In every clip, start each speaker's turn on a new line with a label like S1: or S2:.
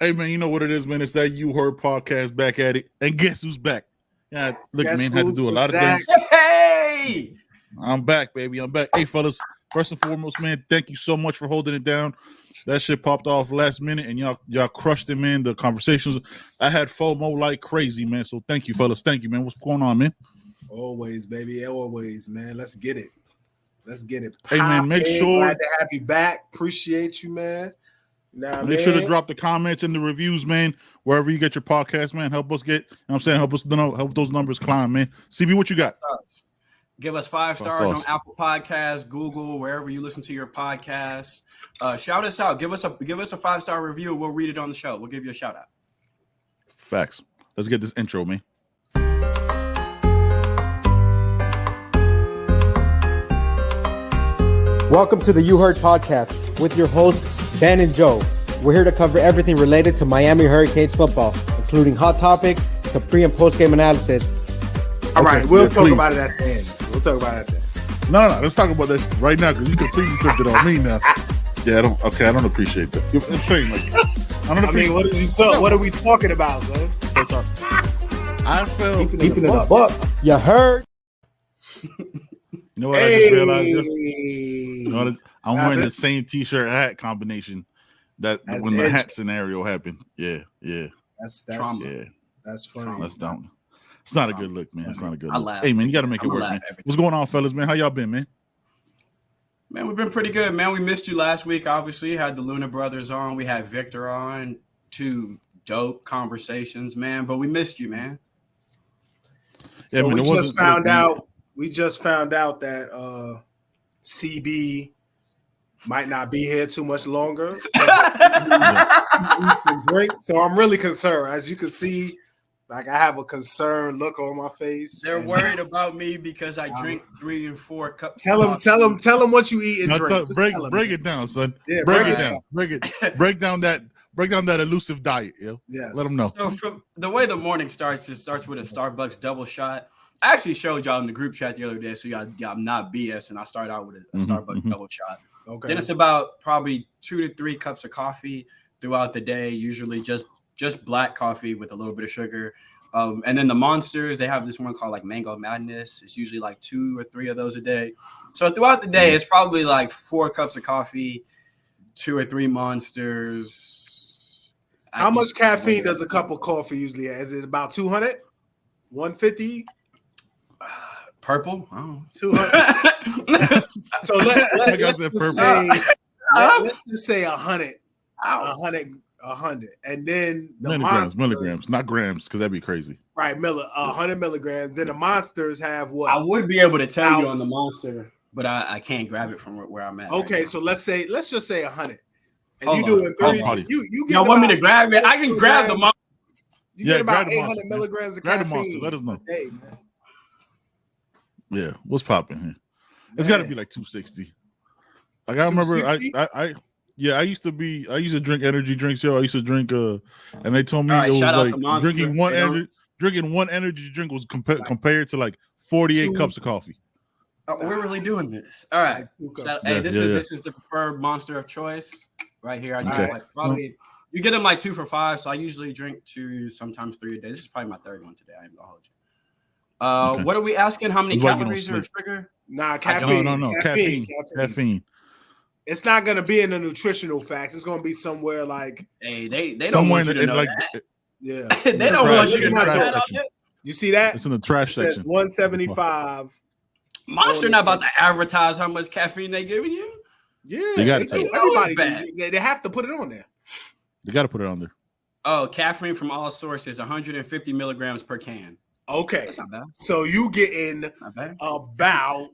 S1: Hey, man, you know what it is, man? It's that You Heard podcast back at it. And guess who's back? Yeah, look, man, had to do a lot of things.
S2: Hey!
S1: I'm back, baby. I'm back. Hey, fellas, first and foremost, man, thank you so much for holding it down. That shit popped off last minute, and y'all crushed it, man. The conversations. I had FOMO like crazy, man. So thank you, fellas. Thank you, man. What's going on, man?
S3: Always, baby. Always, man. Let's get it. Let's get it.
S1: Hey, man, make sure.
S3: Glad to have you back. Appreciate you, man.
S1: Make sure to drop the comments and the reviews, man, wherever you get your podcast, man. Help us get, you know what I'm saying, help those numbers climb, man. CB, what you got?
S2: Give us 5 stars on Apple Podcasts, Google, wherever you listen to your podcasts. Shout us out. Give us a 5-star review. We'll read it on the show. We'll give you a shout out.
S1: Facts. Let's get this intro, man.
S4: Welcome to the You Heard podcast with your hosts, Ben and Joe. We're here to cover everything related to Miami Hurricanes football, including hot topics to pre- and post-game analysis.
S3: All right, we'll talk about it at the end. We'll talk about it at the end.
S1: No. Let's talk about this right now because you completely flipped it on me now. Yeah, I don't appreciate that. I'm saying, like,
S3: what are we talking about, man?
S1: I felt
S4: keeping it a buck. You heard?
S1: You know what I just realized? I'm wearing the same t-shirt hat combination that when the hat scenario happened. Yeah.
S3: That's funny.
S1: That's down. It's not a good look, man. It's not a good look.
S2: Laugh,
S1: hey, man, you got to make it work, man. What's going on, fellas, man? How y'all been, man?
S2: Man, we've been pretty good, man. We missed you last week, obviously. Had the Luna brothers on. We had Victor on. 2 dope conversations, man. But we missed you, man.
S3: So yeah, we just found out that CB might not be here too much longer. So I'm really concerned. As you can see, like I have a concerned look on my face.
S2: They're worried about me because I drink 3 and 4 cups.
S3: Tell them what you eat and drink.
S1: Break it down, son.
S3: Yeah,
S1: break it down. Break down that elusive diet. Yeah, let them know.
S2: So from the way the morning starts, it starts with a Starbucks double shot. I actually showed y'all in the group chat the other day, so y'all not BS, and I start out with a Starbucks double shot. Okay. Then it's about probably 2 to 3 cups of coffee throughout the day, usually just black coffee with a little bit of sugar. And then the Monsters, they have this one called like Mango Madness. It's usually like 2 or 3 of those a day. So throughout the day, it's probably like 4 cups of coffee, 2 or 3 Monsters.
S3: How much caffeine does a cup of coffee usually have? Is it about 200? 150?
S2: Purple?
S3: 200. So let's just say 100. 100. And then the
S1: milligrams, not grams, because that'd be crazy.
S3: Right, 100 milligrams. Then the Monsters have what?
S2: I would be able to tell you on the Monster, but I can't grab it from where I'm at.
S3: Okay,
S2: right
S3: so let's just say 100. And you doing 30. You
S2: y'all want me to grab it? I can grab the Monster.
S3: You get about 800 milligrams of caffeine.
S1: Grab the Monster. Let us know.
S3: Hey, man.
S1: Yeah, what's popping here? It's got to be like 260. Like I remember, I used to drink energy drinks. I used to drink and they told me it was like drinking one energy drink was compared to like 48 cups of coffee.
S2: Oh, we're really doing this. All right. This is the preferred Monster of choice right here. I drink like probably you get them like 2 for $5. So I usually drink 2, sometimes 3 a day. This is probably my 3rd one today. I ain't gonna hold you. What are we asking? How many calories are sugar?
S3: Nah, caffeine.
S1: No. Caffeine.
S3: It's not gonna be in the nutritional facts. It's gonna be somewhere like
S2: they don't want you to know that.
S3: Yeah,
S2: they don't want you to know that.
S3: You see that?
S1: It's in the trash section.
S3: 175.
S2: Monster not about to advertise how much caffeine they giving you.
S3: Yeah,
S1: they got to.
S3: Everybody, they have to put it on there.
S1: You got to put it on there.
S2: Oh, caffeine from all sources, 150 milligrams per can.
S3: Okay,
S2: that's not bad.
S3: So you getting about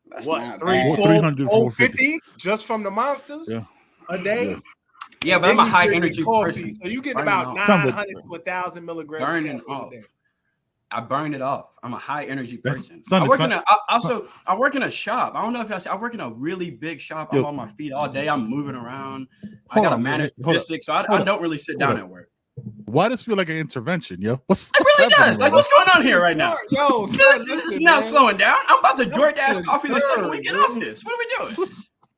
S2: that's
S3: what
S1: 350
S3: just from the Monsters a day?
S2: Yeah, but I'm a high energy person.
S3: So you get about 900 to 1,000 milligrams.
S2: Burning off. I burn it off. I'm a high energy person. I work in a shop. I don't know if I work in a really big shop. I'm on my feet all day. I'm moving around. I got to manage logistics, so I don't really sit down at work.
S1: Why does it feel like an intervention, yo?
S2: It really does. Like, what's going on here right now?
S3: Yo,
S2: this is not slowing down. I'm about to DoorDash coffee the second we get off this. What are we doing?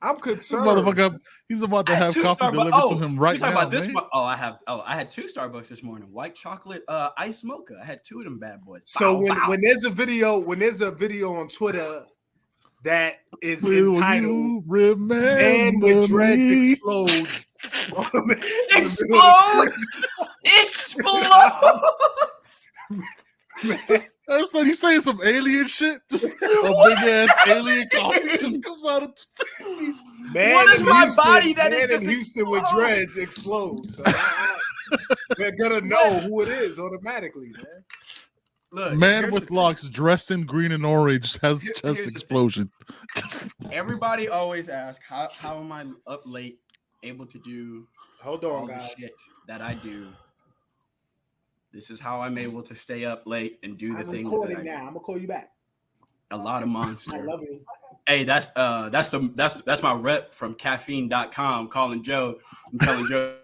S3: I'm concerned.
S1: Motherfucker, he's about to have coffee delivered to him right now.
S2: About this
S1: man.
S2: one? I had 2 Starbucks this morning. White chocolate, ice mocha. I had 2 of them bad boys.
S3: So when there's a video on Twitter that is entitled "Man with Dreads Explodes,"
S1: So you saying some alien shit? Just a big ass alien coffee just comes out of these.
S2: What is my body that it just
S3: Houston with dreads explodes? So we're gonna know who it is automatically, man.
S2: Look,
S1: man with locks dressed in green and orange has chest explosion.
S2: Everybody always asks, how am I up late able to do all the shit that I do? This is how I'm able to stay up late and do the things that I do.
S3: I'm gonna call you back.
S2: A lot of monster.
S3: I love you.
S2: Hey, that's my rep from caffeine.com calling Joe and telling Joe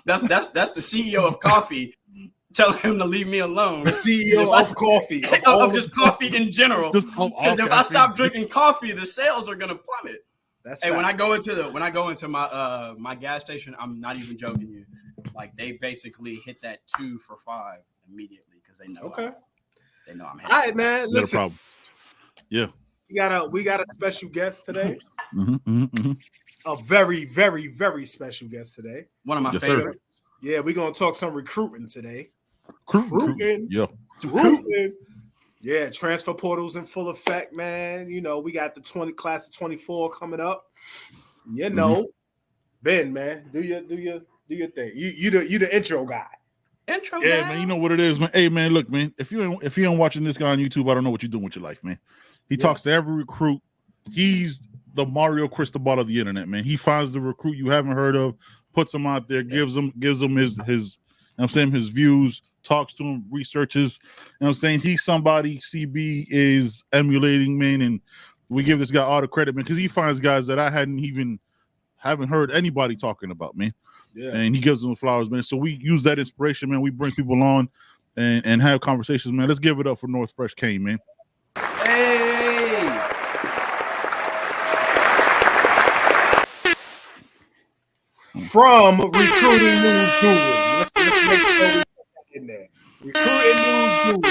S2: that's the CEO of coffee telling him to leave me alone.
S3: The CEO of coffee.
S2: Of just coffee in general. Because if I stop drinking coffee, the sales are gonna plummet. When I go into my gas station, I'm not even joking you. Like they basically hit that 2 for $5 immediately because they know.
S3: Okay.
S2: They know I'm.
S3: All right, man. Listen.
S1: No problem. Yeah.
S3: We got a special guest today.
S1: Mm-hmm.
S3: A very, very, very special guest today.
S2: One of my favorites.
S3: Sir. Yeah, we're gonna talk some recruiting today.
S1: Recruiting. Yeah.
S3: Recruiting. Yeah, transfer portals in full effect, man. You know, we got the class of 24 coming up. You know, Ben, man, do your thing. You the intro guy.
S2: Intro
S1: guy.
S2: Man,
S1: you know what it is, man. Hey, man, look, man. If you ain't watching this guy on YouTube, I don't know what you're doing with your life, man. He talks to every recruit. He's the Mario Cristobal of the internet, man. He finds the recruit you haven't heard of, puts him out there, gives him his his views, talks to him, researches. You know what I'm saying? He's somebody CB is emulating, man, and we give this guy all the credit, man, because he finds guys that I haven't heard anybody talking about, man. Yeah. And he gives them the flowers, man. So we use that inspiration, man. We bring people on and have conversations, man. Let's give it up for North Fresh Kane, man.
S2: Hey!
S3: From Recruiting News Guru. Let's make sure we get in there. Recruiting News Guru.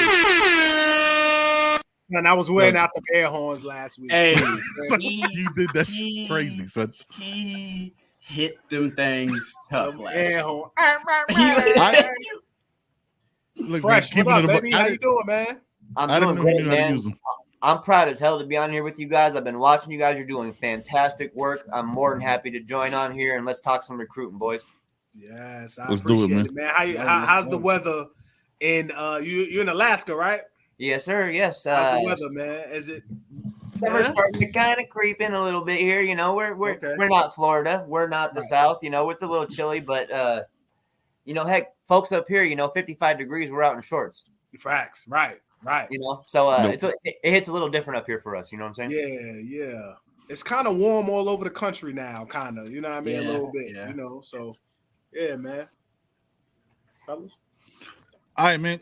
S3: Son, I was wearing out the air horns last week.
S2: Hey,
S1: you did that crazy, son.
S2: He hit them things tough last
S3: air horn.
S1: Look,
S3: Fresh,
S1: man,
S3: what up, baby? How you doing, man?
S5: I'm doing great, man. I'm proud as hell to be on here with you guys. I've been watching you guys. You're doing fantastic work. I'm more than happy to join on here, and let's talk some recruiting, boys.
S3: Yes, I appreciate it, man. How's the weather in you're in Alaska, right?
S5: Yes, sir. Yes.
S3: How's the weather, man? Is it
S5: summer's starting to kind of creep in a little bit here? You know, we're not Florida. We're not the South. You know, it's a little chilly, but you know, heck, folks up here, you know, 55 degrees, we're out in shorts.
S3: Facts, right. You
S5: know, so it hits a little different up here for us. You know what I'm
S3: saying? Yeah. It's kind of warm all over the country now, kind of. You know what I mean? A little bit. You know, so yeah, man. Fellas.
S1: All right, man.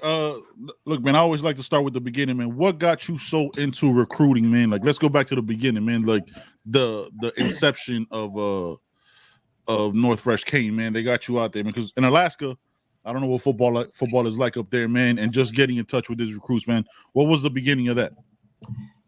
S1: Look, man, I always like to start with the beginning, man. What got you so into recruiting, man? Like, let's go back to the beginning, man. Like the inception of North Fresh Kane, man. They got you out there, man. Because in Alaska, I don't know what football is like up there, man. And just getting in touch with these recruits, man. What was the beginning of that?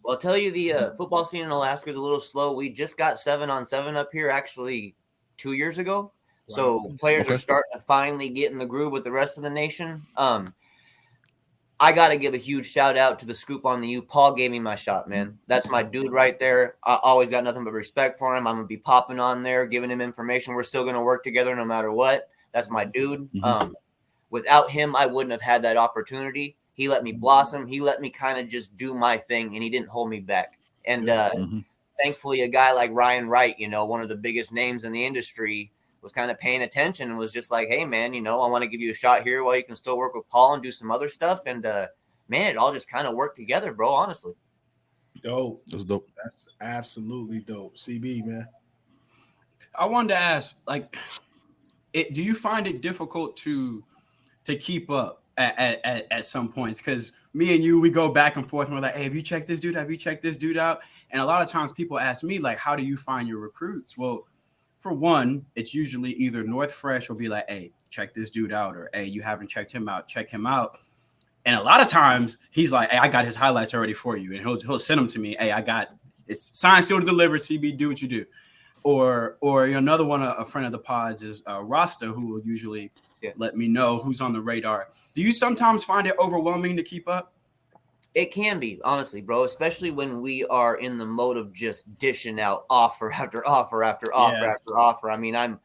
S5: Well, I'll tell you, the football scene in Alaska is a little slow. We just got 7-on-7 up here actually 2 years ago. Wow. So players are starting to finally get in the groove with the rest of the nation. I got to give a huge shout out to the Scoop on the U. Paul gave me my shot, man. That's my dude right there. I always got nothing but respect for him. I'm going to be popping on there, giving him information. We're still going to work together no matter what. That's my dude. Without him, I wouldn't have had that opportunity. He let me blossom. He let me kind of just do my thing, and he didn't hold me back. And thankfully, a guy like Ryan Wright, you know, one of the biggest names in the industry, was kind of paying attention and was just like, hey, man, you know, I want to give you a shot here while you can still work with Paul and do some other stuff. And, man, it all just kind of worked together, bro, honestly.
S3: Dope.
S1: That's dope.
S3: That's absolutely dope. CB, man.
S2: I wanted to ask, like, do you find it difficult to keep up at some points? Because me and you, we go back and forth and we're like, hey, have you checked this dude? Have you checked this dude out? And a lot of times people ask me, like, how do you find your recruits? Well, for one, it's usually either North Fresh will be like, hey, check this dude out, or hey, you haven't checked him out, check him out. And a lot of times he's like, hey, I got his highlights already for you. And he'll send them to me. Hey, I got it's signed, sealed, delivered, CB, do what you do. Or another one, a friend of the pods is Rasta, who will usually let me know who's on the radar. Do you sometimes find it overwhelming to keep up?
S5: It can be, honestly, bro, especially when we are in the mode of just dishing out offer after offer after offer after offer. I mean, I'm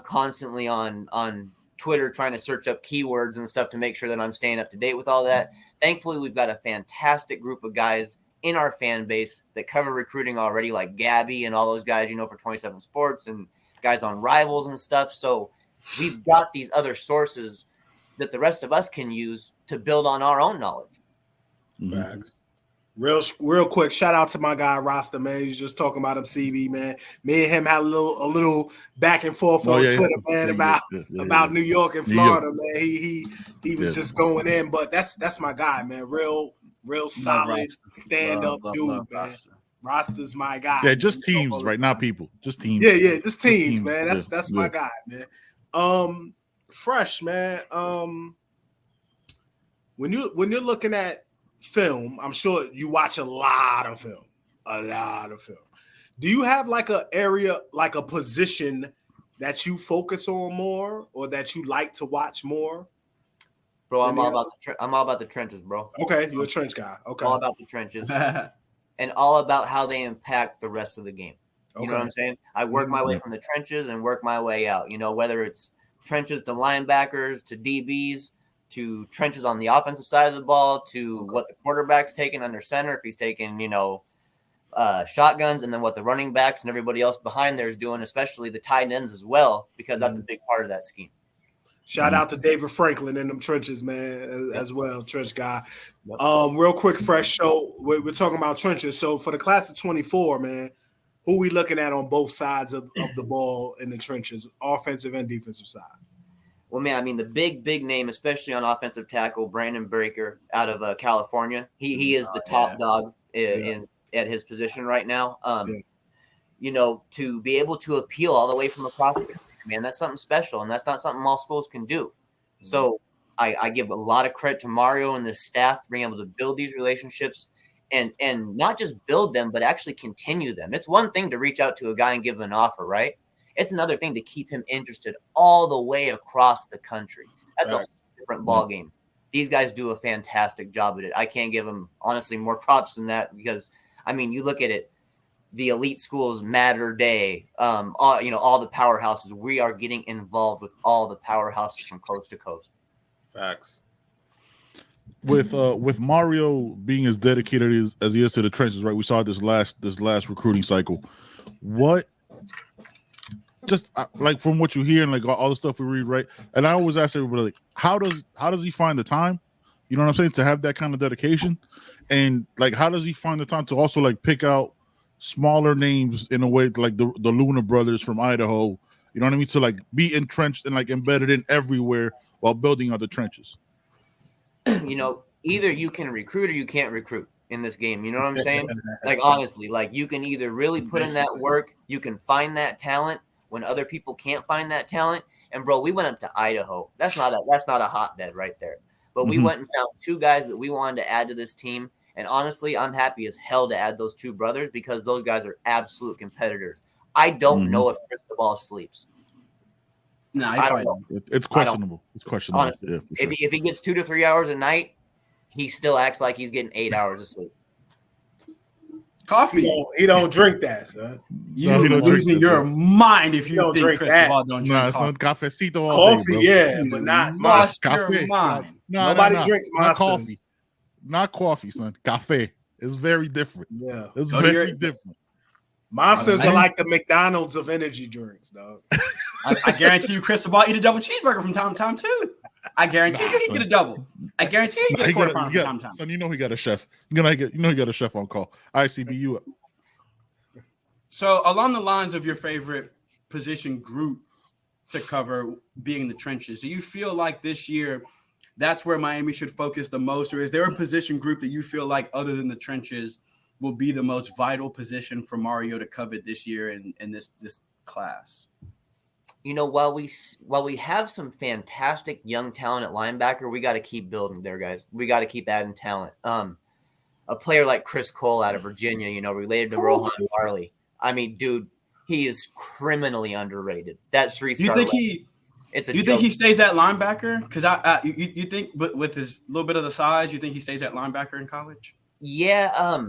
S5: constantly on Twitter trying to search up keywords and stuff to make sure that I'm staying up to date with all that. Thankfully, we've got a fantastic group of guys in our fan base that cover recruiting already, like Gabby and all those guys, for 27 Sports and guys on Rivals and stuff. So we've got these other sources that the rest of us can use to build on our own knowledge.
S3: Facts. Real quick, shout out to my guy Rasta, man. He's just talking about him, CB, man. Me and him had a little back and forth on Twitter, man, about New York and Florida, man. He was just going in, but that's my guy, man. Real solid stand-up dude, man. Rasta's my guy.
S1: Yeah, just teams, right? Not people. Just teams.
S3: Yeah, just teams, man. That's my guy, man. Fresh, man. When you're looking at film, I'm sure you watch a lot of film. Do you have like a area, like a position that you focus on more, or that you like to watch more?
S5: Bro, I'm all about the trenches, bro.
S3: Okay, you're a trench guy. Okay,
S5: all about the trenches, and all about how they impact the rest of the game. You know what I'm saying? I work my way from the trenches and work my way out. Whether it's trenches to linebackers to DBs, to trenches on the offensive side of the ball, to what the quarterback's taking under center, if he's taking, shotguns, and then what the running backs and everybody else behind there is doing, especially the tight ends as well, because that's a big part of that scheme.
S3: Shout out to David Franklin in them trenches, man, as well, trench guy. Real quick, Fresh. So we're talking about trenches. So for the class of 24, man, who we looking at on both sides of the ball in the trenches, offensive and defensive side?
S5: Well, man, I mean, the big name, especially on offensive tackle, Brandon Breaker out of California. He is the top dog at his position right now. To be able to appeal all the way from across the country, man, that's something special, and that's not something all schools can do. So I give a lot of credit to Mario and the staff for being able to build these relationships and not just build them, but actually continue them. It's one thing to reach out to a guy and give him an offer, right? It's another thing to keep him interested all the way across the country. That's a different ball game. These guys do a fantastic job at it. I can't give them, honestly, more props than that because, I mean, you look at it, the elite schools, Matter Day, all the powerhouses. We are getting involved with all the powerhouses from coast to coast.
S3: Facts.
S1: With Mario being as dedicated as he is to the trenches, right? We saw this last recruiting cycle. What? Just like from what you hear and like all the stuff we read, right? And I always ask everybody, like, how does he find the time? You know what I'm saying? To have that kind of dedication, and like, how does he find the time to also like pick out smaller names in a way like the Luna brothers from Idaho? You know what I mean? To like be entrenched and like embedded in everywhere while building out the trenches.
S5: Either you can recruit or you can't recruit in this game. You know what I'm saying? Like, honestly, like you can either really put in that work, you can find that talent when other people can't find that talent. And bro, we went up to Idaho. That's not a hotbed right there. But we went and found two guys that we wanted to add to this team. And honestly, I'm happy as hell to add those two brothers because those guys are absolute competitors. I don't know if Cristobal sleeps.
S2: No,
S5: I don't know.
S1: It's questionable. It's questionable.
S5: Honestly,
S1: yeah, for sure.
S5: if he gets 2 to 3 hours a night, he still acts like he's getting 8 hours of sleep.
S2: Coffee.
S3: He don't drink that, son.
S2: You're losing your mind if you
S3: don't
S2: think
S3: drink
S2: Cristobal
S3: that.
S2: don't drink coffee.
S1: Cafecito all
S3: Coffee,
S1: day, bro.
S3: but not
S2: Lost
S1: Cafe.
S2: your mind.
S3: Nobody drinks
S1: not
S3: Monsters.
S1: coffee. Not coffee, son. Cafe. It's very different.
S3: Yeah.
S1: It's very different.
S3: Monsters are like the McDonald's of energy drinks, dog.
S2: I guarantee you Cristobal eat a double cheeseburger from time to time too. I guarantee you he get a double. I guarantee you he get a quarter pounder from time to time.
S1: Son, you know he got a chef. You know he got a chef on call. ICB, you up.
S2: So along the lines of your favorite position group to cover being in the trenches, do you feel like this year that's where Miami should focus the most? Or is there a position group that you feel like other than the trenches will be the most vital position for Mario to covet this year in this class?
S5: You know, while we have some fantastic young talent at linebacker, we got to keep building there, guys. We got to keep adding talent. A player like Chris Cole out of Virginia, you know, related to Rohan Barley. I mean, dude, he is criminally underrated. That 3-star.
S2: You think he stays at linebacker? Because you think with his little bit of the size, you think he stays at linebacker in college?
S5: Yeah,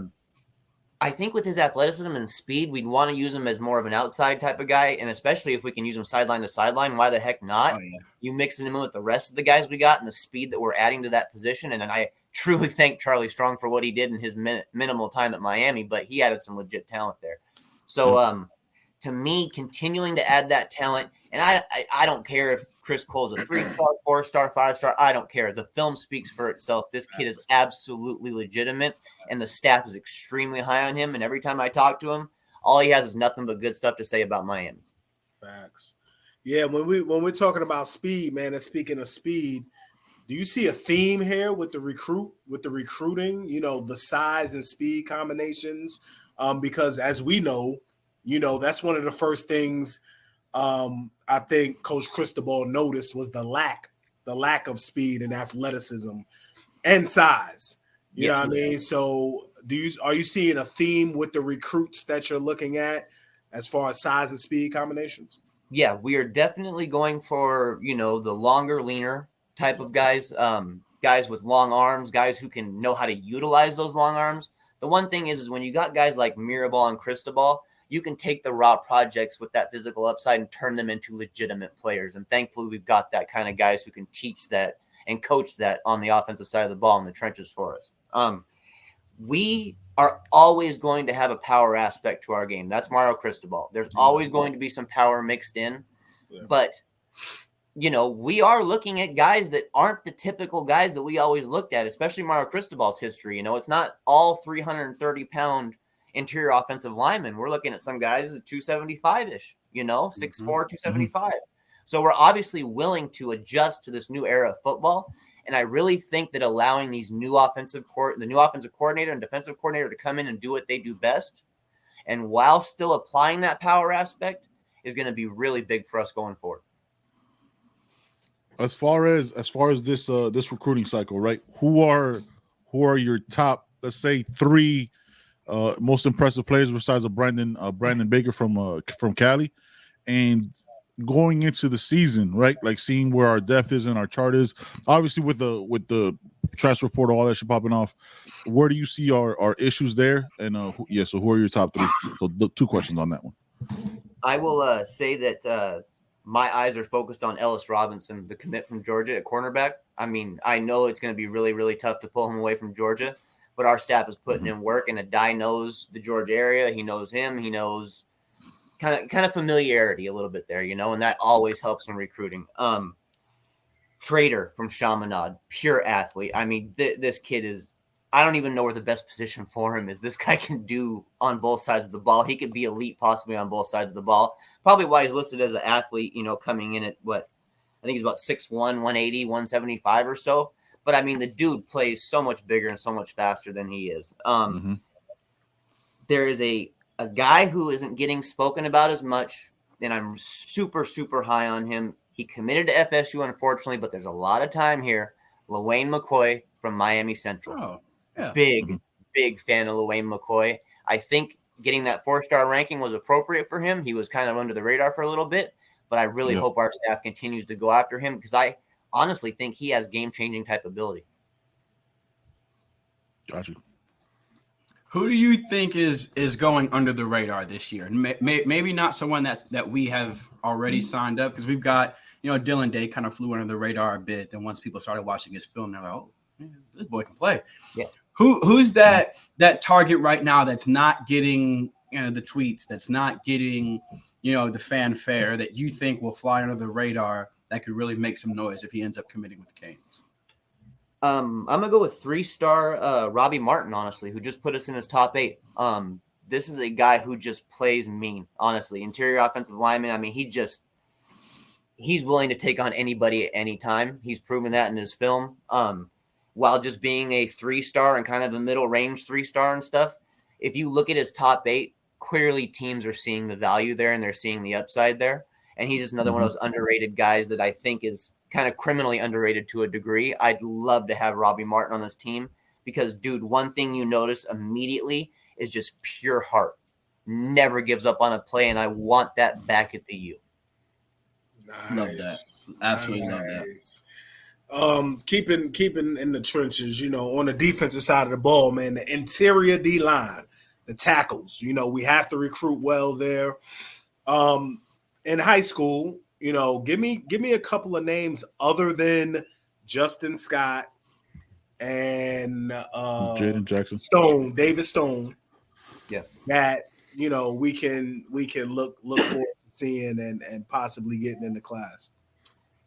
S5: I think with his athleticism and speed, we'd want to use him as more of an outside type of guy, and especially if we can use him sideline to sideline, why the heck not?
S2: Oh, yeah.
S5: You mixing him in with the rest of the guys we got and the speed that we're adding to that position, and then I truly thank Charlie Strong for what he did in his minimal time at Miami, but he added some legit talent there. So, to me, continuing to add that talent, and I don't care if Chris Cole's a 3-star, 4-star, 5-star. I don't care. The film speaks for itself. This kid is absolutely legitimate, and the staff is extremely high on him. And every time I talk to him, all he has is nothing but good stuff to say about Miami.
S3: Facts. Yeah, when we're talking about speed, man, and speaking of speed, do you see a theme here with the recruiting? You know, the size and speed combinations, because as we know, you know, that's one of the first things I think Coach Cristobal noticed was the lack of speed and athleticism and size. You know what I mean? So are you seeing a theme with the recruits that you're looking at as far as size and speed combinations?
S5: Yeah, we are definitely going for, you know, the longer, leaner type of guys, guys with long arms, guys who can know how to utilize those long arms. The one thing is when you got guys like Mirabal and Cristobal, you can take the raw projects with that physical upside and turn them into legitimate players. And thankfully, we've got that kind of guys who can teach that and coach that on the offensive side of the ball in the trenches for us. We are always going to have a power aspect to our game. That's Mario Cristobal. There's always going to be some power mixed in. Yeah. But, you know, we are looking at guys that aren't the typical guys that we always looked at, especially Mario Cristobal's history. You know, it's not all 330-pound interior offensive linemen. We're looking at some guys at 275-ish, you know, 6'4", 275. So we're obviously willing to adjust to this new era of football. And I really think that allowing these the new offensive coordinator and defensive coordinator to come in and do what they do best, and while still applying that power aspect, is going to be really big for us going forward.
S1: As far as this recruiting cycle, right? Who are your top, let's say, 3 most impressive players besides Brandon Baker from Cali, and going into the season, right? Like seeing where our depth is and our chart is. Obviously, with the transfer portal, all that shit popping off, where do you see our issues there? And so who are your top 3? So 2 questions on that one.
S5: I will say that my eyes are focused on Ellis Robinson, the commit from Georgia at cornerback. I mean, I know it's going to be really, really tough to pull him away from Georgia, but our staff is putting in work, and Adai knows the Georgia area. He knows him. He knows kind of familiarity a little bit there, you know, and that always helps when recruiting. Trader from Chaminade, pure athlete. I mean, this kid is, I don't even know where the best position for him is. This guy can do on both sides of the ball. He could be elite possibly on both sides of the ball. Probably why he's listed as an athlete, you know, coming in at I think he's about 6'1", 180, 175 or so. But, I mean, the dude plays so much bigger and so much faster than he is. There is a guy who isn't getting spoken about as much, and I'm super, super high on him. He committed to FSU, unfortunately, but there's a lot of time here. LaWayne McCoy from Miami Central.
S2: Oh, yeah.
S5: Big fan of LaWayne McCoy. I think getting that 4-star ranking was appropriate for him. He was kind of under the radar for a little bit, but I really hope our staff continues to go after him because I honestly think he has game-changing type ability.
S1: Gotcha.
S2: Who do you think is going under the radar this year? Maybe not someone that we have already signed up, because we've got, you know, Dylan Day kind of flew under the radar a bit. Then once people started watching his film, they're like, oh, man, this boy can play.
S5: Yeah.
S2: Who's that target right now that's not getting, you know, the tweets, that's not getting, you know, the fanfare, that you think will fly under the radar that could really make some noise if he ends up committing with the Canes?
S5: I'm gonna go with 3-star Robbie Martin, honestly, who just put us in his top 8. This is a guy who just plays mean, honestly. Interior offensive lineman. I mean, he's willing to take on anybody at any time. He's proven that in his film. While just being a 3-star and kind of a middle range 3-star and stuff, if you look at his top 8, clearly teams are seeing the value there and they're seeing the upside there. And he's just another one of those underrated guys that I think is kind of criminally underrated to a degree. I'd love to have Robbie Martin on this team because, dude, one thing you notice immediately is just pure heart. Never gives up on a play, and I want that back at the U.
S3: Nice.
S2: Love that. Absolutely love that.
S3: Keeping in the trenches, on the defensive side of the ball, man, the interior D line, the tackles, we have to recruit well there. In high school, give me a couple of names other than Justin Scott and
S1: Jaden Jackson,
S3: David Stone.
S5: Yeah,
S3: that we can look forward to seeing and possibly getting in the class.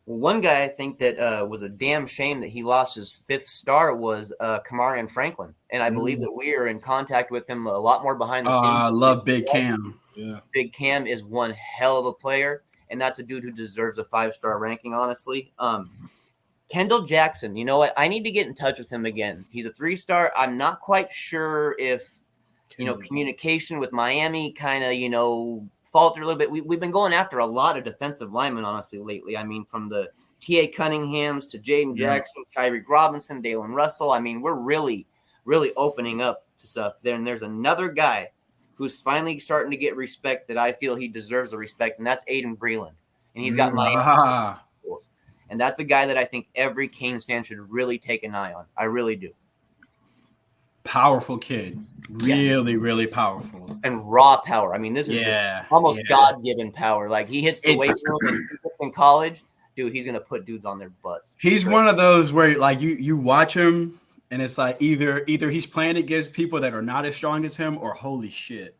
S5: Well, one guy I think that was a damn shame that he lost his 5th star was Kamarian Franklin, and I believe that we are in contact with him a lot more behind the scenes.
S2: I love Big Cam.
S3: Yeah,
S5: Big Cam is one hell of a player, and that's a dude who deserves a 5-star ranking, honestly. Kendall Jackson, you know what? I need to get in touch with him again. He's a 3-star. I'm not quite sure if communication with Miami kind of faltered a little bit. We've been going after a lot of defensive linemen, honestly, lately. I mean, from the T.A. Cunninghams to Jaden Jackson, Tyreek Robinson, Dalen Russell. I mean, we're really, really opening up to stuff. Then there's another guy who's finally starting to get respect that I feel he deserves the respect, and that's Aiden Breland. And he's got Miami schools. And that's a guy that I think every Canes fan should really take an eye on. I really do.
S2: Powerful kid. Really, really powerful.
S5: And raw power. I mean, this is just almost God-given power. Like, he hits the weight room in college. Dude, he's going to put dudes on their butts.
S2: He's one of those where, like, you watch him, and it's like either he's playing against people that are not as strong as him or holy shit.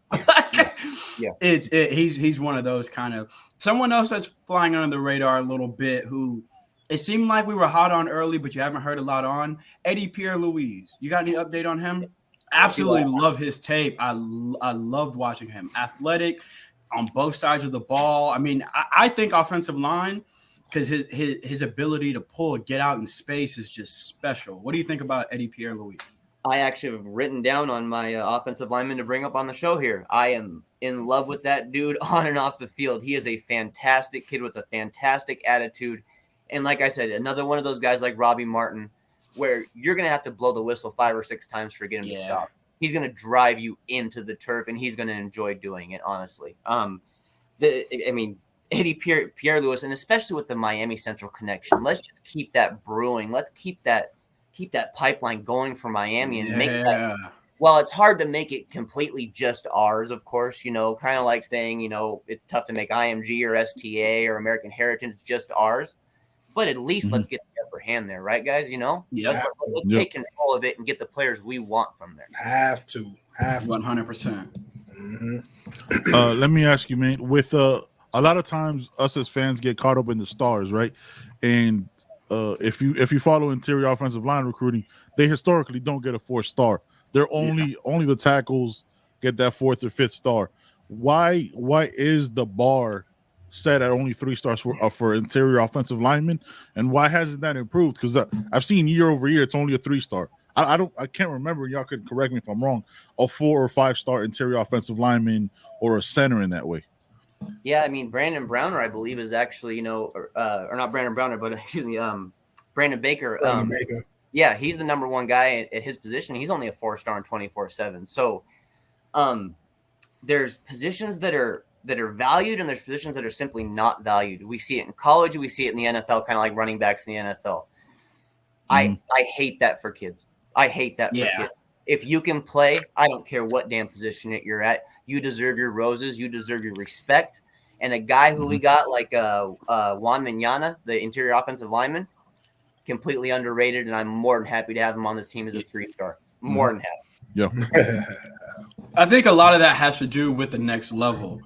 S2: He's one of those kind of – someone else that's flying under the radar a little bit who it seemed like we were hot on early, but you haven't heard a lot on. Eddie Pierre-Louis. You got any update on him? Absolutely love his tape. I loved watching him. Athletic on both sides of the ball. I mean, I think offensive line, because his ability to pull, get out in space is just special. What do you think about Eddie Pierre-Louis?
S5: I actually have written down on my offensive lineman to bring up on the show here. I am in love with that dude on and off the field. He is a fantastic kid with a fantastic attitude. And like I said, another one of those guys like Robbie Martin, where you're going to have to blow the whistle 5 or 6 times for getting him to stop. He's going to drive you into the turf, and he's going to enjoy doing it, honestly. Eddie Pierre-Louis, and especially with the Miami Central connection, let's just keep that brewing. Let's keep that pipeline going for Miami and make that. Well, it's hard to make it completely just ours, of course, kind of like saying, it's tough to make IMG or STA or American Heritage just ours. But at least let's get the upper hand there, right, guys? Let's take control of it and get the players we want from there.
S3: Have to
S2: 100%.
S1: Let me ask you, man. With a lot of times, us as fans get caught up in the stars, right? And if you follow interior offensive line recruiting, they historically don't get a 4-star. They're only the tackles get that 4th or 5th star. Why is the bar set at only 3 stars for interior offensive linemen, and why hasn't that improved? Because I've seen year over year it's only a 3-star. I can't remember. Y'all can correct me if I'm wrong. A 4 or 5-star interior offensive lineman or a center in that way.
S5: Yeah, I mean Brandon Browner, I believe, is actually or not Brandon Browner, but excuse me, Brandon Baker. Yeah, he's the number 1 guy at his position. He's only a 4-star in 24/7. So, there's positions that are valued, and there's positions that are simply not valued. We see it in college, we see it in the NFL, kind of like running backs in the NFL. I hate that for kids. I hate that for kids. If you can play, I don't care what damn position you're at. You deserve your roses. You deserve your respect. And a guy who we got like Juan Mignana, the interior offensive lineman, completely underrated, and I'm more than happy to have him on this team as a 3-star. More than happy.
S1: Yeah.
S2: I think a lot of that has to do with the next level,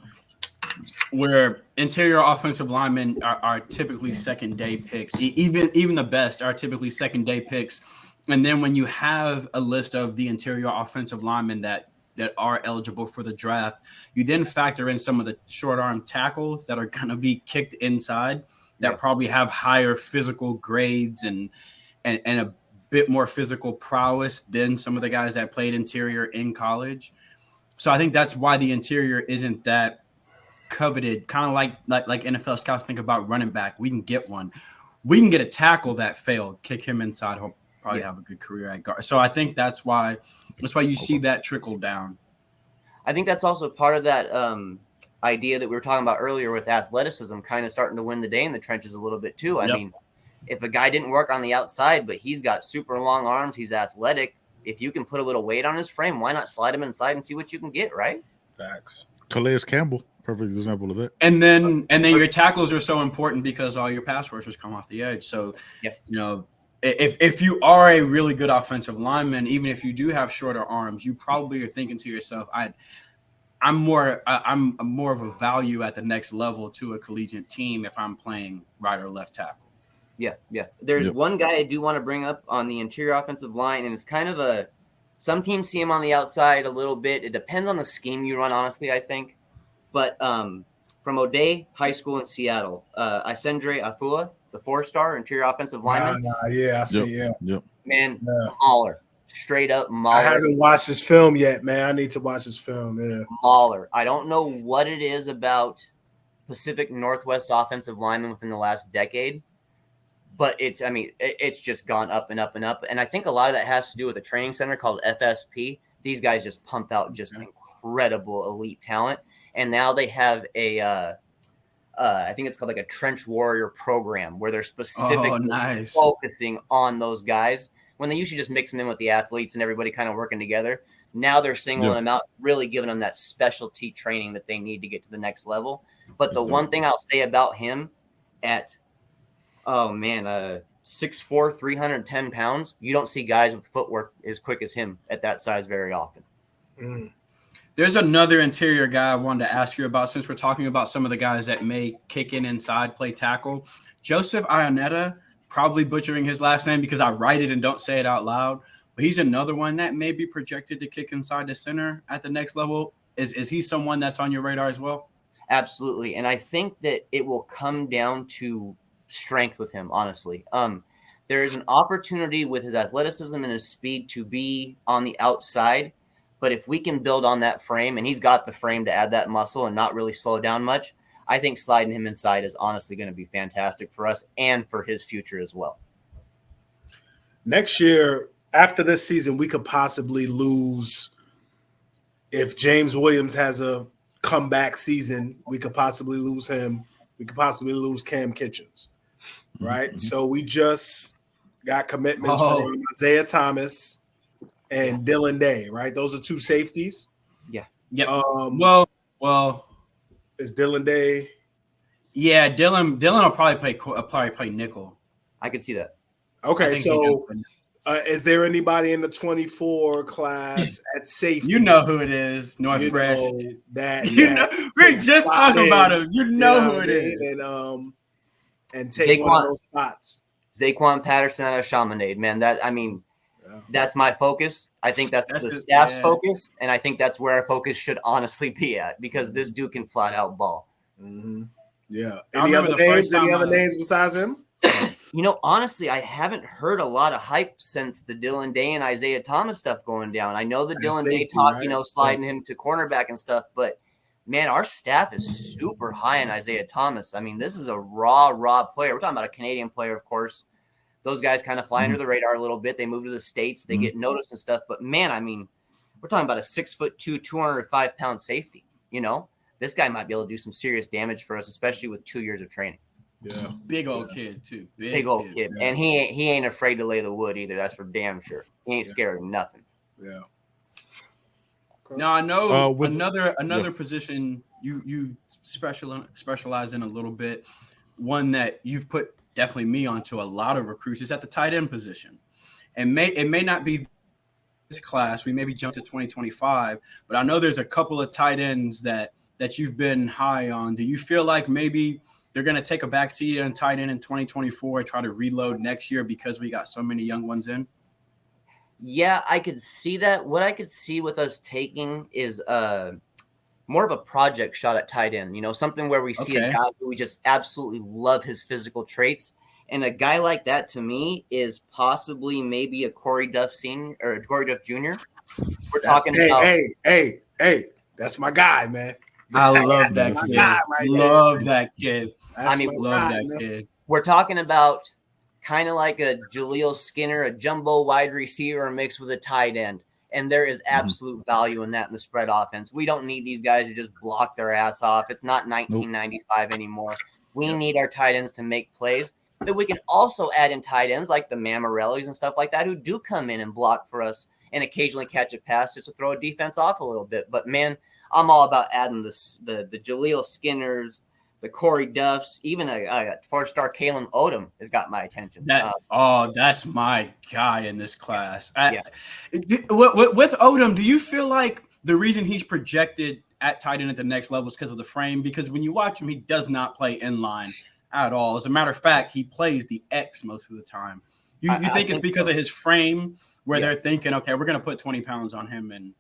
S2: where interior offensive linemen are typically second-day picks. Even the best are typically second-day picks. And then when you have a list of the interior offensive linemen that are eligible for the draft, you then factor in some of the short-arm tackles that are going to be kicked inside that probably have higher physical grades and a bit more physical prowess than some of the guys that played interior in college. So I think that's why the interior isn't that coveted. Kind of like NFL scouts think about running back. We can get one. We can get a tackle that failed, kick him inside. He'll probably have a good career at guard. So I think that's why you see that trickle down.
S5: I think that's also part of that idea that we were talking about earlier with athleticism kind of starting to win the day in the trenches a little bit too. I mean, if a guy didn't work on the outside, but he's got super long arms, he's athletic. If you can put a little weight on his frame, why not slide him inside and see what you can get, right?
S3: Facts.
S1: Calais Campbell, perfect example of that.
S2: And then your tackles are so important because all your pass rushers come off the edge. So
S5: yes,
S2: if you are a really good offensive lineman, even if you do have shorter arms, you probably are thinking to yourself, I'm more of a value at the next level to a collegiate team if I'm playing right or left tackle.
S5: Yeah. There's one guy I do want to bring up on the interior offensive line, and it's kind of some teams see him on the outside a little bit. It depends on the scheme you run, honestly, I think. But from O'Day High School in Seattle, Isendre Afua, the 4-star interior offensive lineman.
S3: I see.
S1: Yep.
S5: Man, mauler. Straight up mauler.
S3: I haven't watched his film yet, man. I need to watch his film. Yeah.
S5: Mauler. I don't know what it is about Pacific Northwest offensive linemen within the last decade, but it's just gone up and up and up. And I think a lot of that has to do with a training center called FSP. These guys just pump out just incredible elite talent. And now they have I think it's called like a trench warrior program where they're specifically focusing on those guys when they usually just mixing in with the athletes and everybody kind of working together. Now they're singling them out, really giving them that specialty training that they need to get to the next level. But the one thing I'll say about him at 6'4", 310 pounds, you don't see guys with footwork as quick as him at that size very often.
S2: There's another interior guy I wanted to ask you about since we're talking about some of the guys that may kick in inside, play tackle. Joseph Ionetta, probably butchering his last name because I write it and don't say it out loud, but he's another one that may be projected to kick inside the center at the next level. Is he someone that's on your radar as well?
S5: Absolutely. And I think that it will come down to strength with him, honestly. There is an opportunity with his athleticism and his speed to be on the outside. But if we can build on that frame, and he's got the frame to add that muscle and not really slow down much, I think sliding him inside is honestly going to be fantastic for us and for his future as well.
S3: Next year, after this season, we could possibly lose. If James Williams has a comeback season, we could possibly lose him. We could possibly lose Cam Kitchens, right? Mm-hmm. So we just got commitments from Isaiah Thomas and Dylan Day, right? Those are two safeties.
S5: Yeah.
S2: Yep.
S3: Well, is Dylan Day?
S2: Yeah, Dylan will probably play nickel.
S5: I could see that.
S3: Okay, so is there anybody in the 24 class at safety?
S2: You know who it is, North Fresh. We're just talking about him. You know who it is.
S3: And take one of those spots.
S5: Zaquan Patterson out of Chaminade, man. That's my focus. I think that's the staff's focus, and I think that's where our focus should honestly be at because this dude can flat out ball.
S3: Mm-hmm. Yeah. Any other names besides him?
S5: Honestly, I haven't heard a lot of hype since the Dylan Day and Isaiah Thomas stuff going down. I know the Dylan Day talk, sliding him to cornerback and stuff, but man, our staff is super high on Isaiah Thomas. I mean, this is a raw player. We're talking about a Canadian player, of course. Those guys kind of fly under the radar a little bit. They move to the States. They get noticed and stuff. But, man, I mean, we're talking about a 6'2", 205-pound safety. This guy might be able to do some serious damage for us, especially with 2 years of training.
S2: Yeah. Big old kid, too.
S5: Big old kid. Yeah. And he ain't afraid to lay the wood either. That's for damn sure. He ain't scared of nothing.
S3: Yeah.
S2: Now, I know another position you specialize in a little bit, one that you've put definitely me onto a lot of recruits is at the tight end position. And it may not be this class. We maybe jump to 2025, but I know there's a couple of tight ends that you've been high on. Do you feel like maybe they're going to take a backseat on tight end in 2024, try to reload next year because we got so many young ones in?
S5: Yeah, I could see that. What I could see with us taking is more of a project shot at tight end, something where we see a guy who we just absolutely love his physical traits. And a guy like that to me is possibly maybe a Corey Duff Sr. or a Corey Duff Jr. We're talking about.
S3: Hey, Hey, that's my guy, man.
S2: I love that
S3: my
S2: kid.
S3: guy right
S2: Love
S3: there.
S2: that kid.
S3: That's my
S2: Love
S3: guy,
S2: that
S3: man.
S2: kid.
S5: We're talking about kind of like a Jaleel Skinner, a jumbo wide receiver mixed with a tight end. And there is absolute value in that in the spread offense. We don't need these guys to just block their ass off. It's not 1995 anymore. We need our tight ends to make plays. But we can also add in tight ends like the Mammarellis and stuff like that who do come in and block for us and occasionally catch a pass just to throw a defense off a little bit. But, man, I'm all about adding the Jaleel Skinners, the Corey Duffs, even a four-star Kalen Odom has got my attention.
S2: That's my guy in this class. With Odom, do you feel like the reason he's projected at tight end at the next level is because of the frame? Because when you watch him, he does not play in line at all. As a matter of fact, he plays the X most of the time. You think it's because of his frame where they're thinking, okay, we're going to put 20 pounds on him and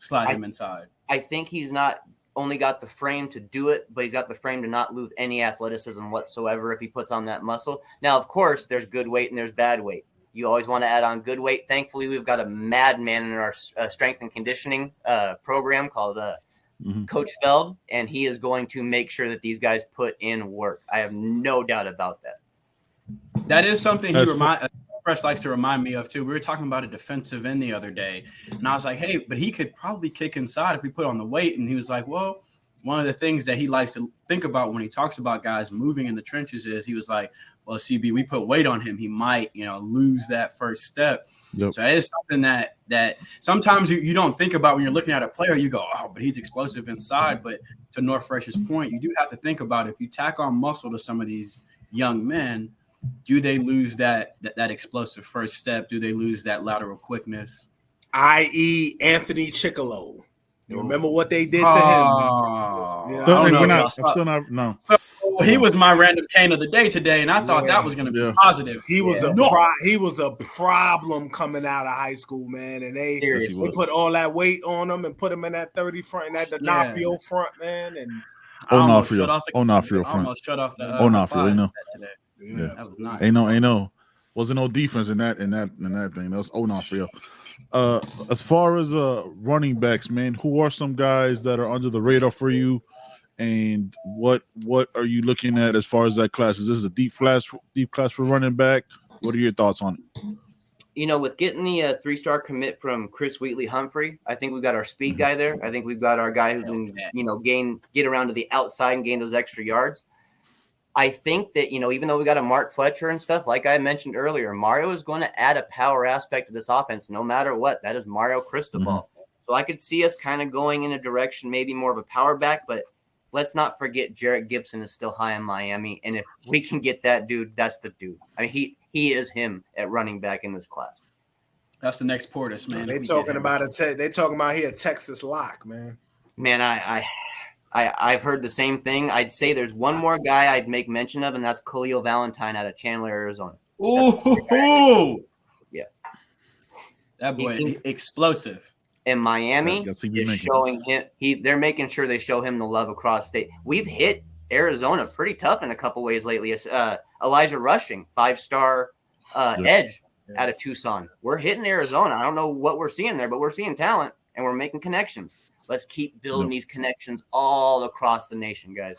S2: slide him inside?
S5: I think he's not only got the frame to do it, but he's got the frame to not lose any athleticism whatsoever if he puts on that muscle. Now, of course, there's good weight and there's bad weight. You always want to add on good weight. Thankfully, we've got a madman in our strength and conditioning program called Coach Feld, and he is going to make sure that these guys put in work. I have no doubt about that.
S2: That is something Fresh likes to remind me of too. We were talking about a defensive end the other day, and I was like, hey, but he could probably kick inside if we put on the weight. And he was like, well, one of the things that he likes to think about when he talks about guys moving in the trenches is he was like, well, CB, we put weight on him, he might, lose that first step. Yep. So that is something that sometimes you don't think about when you're looking at a player. You go, oh, but he's explosive inside. But to North Fresh's point, you do have to think about if you tack on muscle to some of these young men, do they lose that explosive first step? Do they lose that lateral quickness?
S3: I.e. Anthony Chickalo. You remember what they did to him?
S1: No.
S2: So he was my random cane of the day today, and I thought that was going to be positive.
S3: He was a problem coming out of high school, man. And they put all that weight on him and put him in that 30 front and that D'Onofrio front, man. And
S1: Onofrio front.
S2: Almost shut off the
S1: Onofrio,
S2: today.
S1: Yeah,
S2: that was nice.
S1: Ain't no, wasn't no defense in that thing. That was Onofrio. As far as running backs, man, who are some guys that are under the radar for you, and what are you looking at as far as that class? Is this a deep class for running back? What are your thoughts on it?
S5: With getting the 3-star commit from Chris Wheatley-Humphrey, I think we've got our speed guy there. I think we've got our guy who can, get around to the outside and gain those extra yards. I think that, even though we got a Mark Fletcher and stuff, like I mentioned earlier, Mario is going to add a power aspect to this offense no matter what. That is Mario Cristobal. So I could see us kind of going in a direction, maybe more of a power back, but let's not forget Jarrett Gibson is still high in Miami. And if we can get that dude, that's the dude. I mean, he is him at running back in this class.
S2: That's the next Portis, man.
S3: They talking about a Texas lock, man.
S5: Man, I've heard the same thing. I'd say there's one more guy I'd make mention of, and that's Khalil Valentine out of Chandler, Arizona.
S2: Ooh,
S5: yeah,
S2: that boy explosive.
S5: In Miami, is showing him. They're making sure they show him the love across state. We've hit Arizona pretty tough in a couple ways lately. Elijah Rushing, 5-star edge out of Tucson. We're hitting Arizona. I don't know what we're seeing there, but we're seeing talent and we're making connections. Let's keep building these connections all across the nation, guys.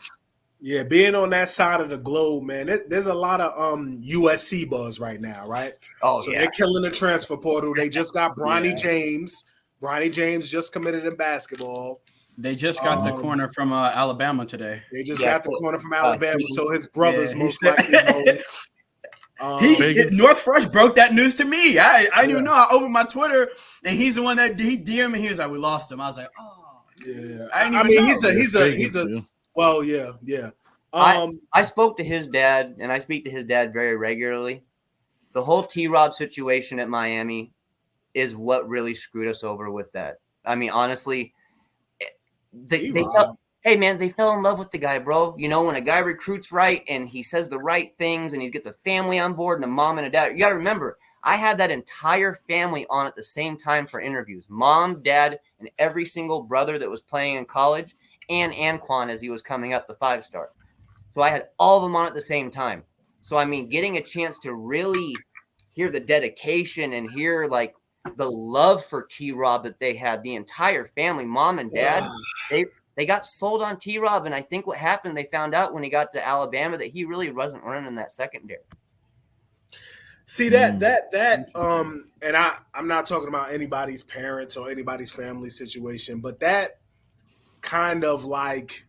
S3: Yeah, being on that side of the globe, man, there's a lot of USC buzz right now, right? So they're killing the transfer portal. They just got Bronny James. Bronny James just committed in basketball.
S2: They just got the corner from Alabama today.
S3: They just got the corner from Alabama, so his brother's most likely going.
S2: North Fresh broke that news to me. I didn't even know. I opened my Twitter, and he's the one that he DM'd me. He was like, "We lost him." I was like, "Oh."
S3: Yeah,
S2: I mean,
S3: he's a. Well, yeah.
S5: I spoke to his dad, and I speak to his dad very regularly. The whole T-Rob situation at Miami is what really screwed us over with that. I mean, honestly, they fell in love with the guy, bro. When a guy recruits right and he says the right things and he gets a family on board and a mom and a dad, you got to remember, I had that entire family on at the same time for interviews. Mom, dad, and every single brother that was playing in college, and Anquan as he was coming up, the 5-star. So I had all of them on at the same time. So, I mean, getting a chance to really hear the dedication and hear, the love for T-Rob that they had, the entire family, mom and dad, they got sold on T-Rob. And I think what happened, they found out when he got to Alabama that he really wasn't running that secondary.
S3: See and I'm not talking about anybody's parents or anybody's family situation, but that kind of like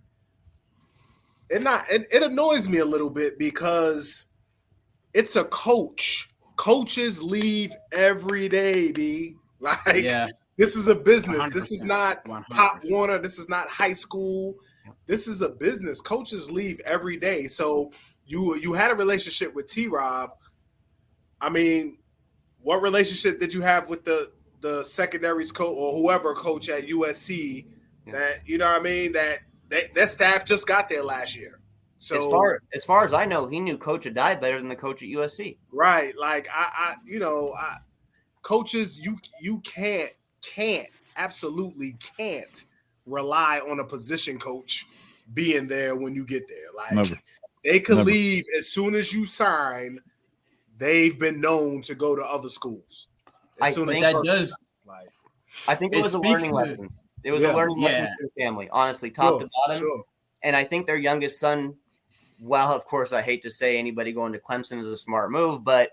S3: it annoys me a little bit because it's a coach. Coaches leave every day, B. Like this is a business. 100%. This is not 100%. Pop Warner. This is not high school. This is a business. Coaches leave every day. So you had a relationship with T-Rob. I mean, what relationship did you have with the secondaries coach or whoever coach at USC that, you know what I mean, that staff just got there last year? So
S5: as far as I know, he knew Coach Adai better than the coach at USC.
S3: Right. Like coaches, you absolutely can't rely on a position coach being there when you get there. Like Never. They could Never. Leave as soon as you sign. They've been known to go to other schools.
S5: I think it was a learning lesson. It was a learning lesson for the family, honestly, top to bottom. Sure. And I think their youngest son, well, of course, I hate to say anybody going to Clemson is a smart move, but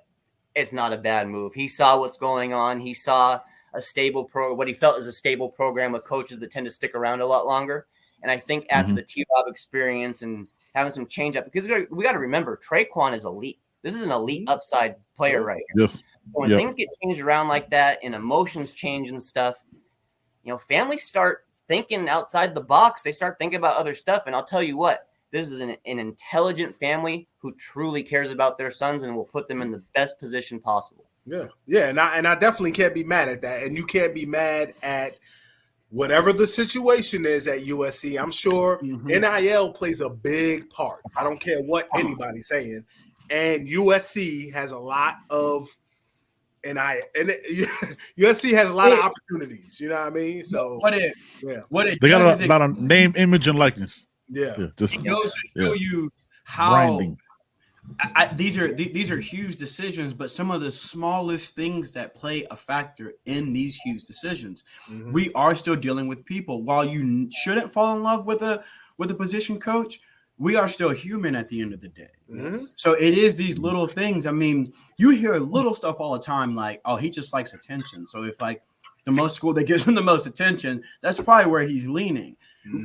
S5: it's not a bad move. He saw what's going on. He saw a stable what he felt is a stable program with coaches that tend to stick around a lot longer. And I think after the T-Rob experience and having some change up, because we got to remember, Traquan is elite. This is an elite upside player right here.
S1: Yes.
S5: When things get changed around like that and emotions change and stuff, families start thinking outside the box. They start thinking about other stuff. And I'll tell you what, this is an intelligent family who truly cares about their sons and will put them in the best position possible.
S3: Yeah. Yeah. And I definitely can't be mad at that. And you can't be mad at whatever the situation is at USC. I'm sure NIL plays a big part. I don't care what anybody's saying. And USC has a lot of USC has a lot of opportunities. You know what I mean? So
S2: they
S1: got a lot of name, image, and likeness.
S3: Yeah,
S2: just it goes to show you how these are huge decisions, but some of the smallest things that play a factor in these huge decisions. We are still dealing with people. While you shouldn't fall in love with a position coach, we are still human at the end of the day. So it is these little things. I mean, you hear little stuff all the time, like, oh, he just likes attention. So if like the most school that gives him the most attention, that's probably where he's leaning.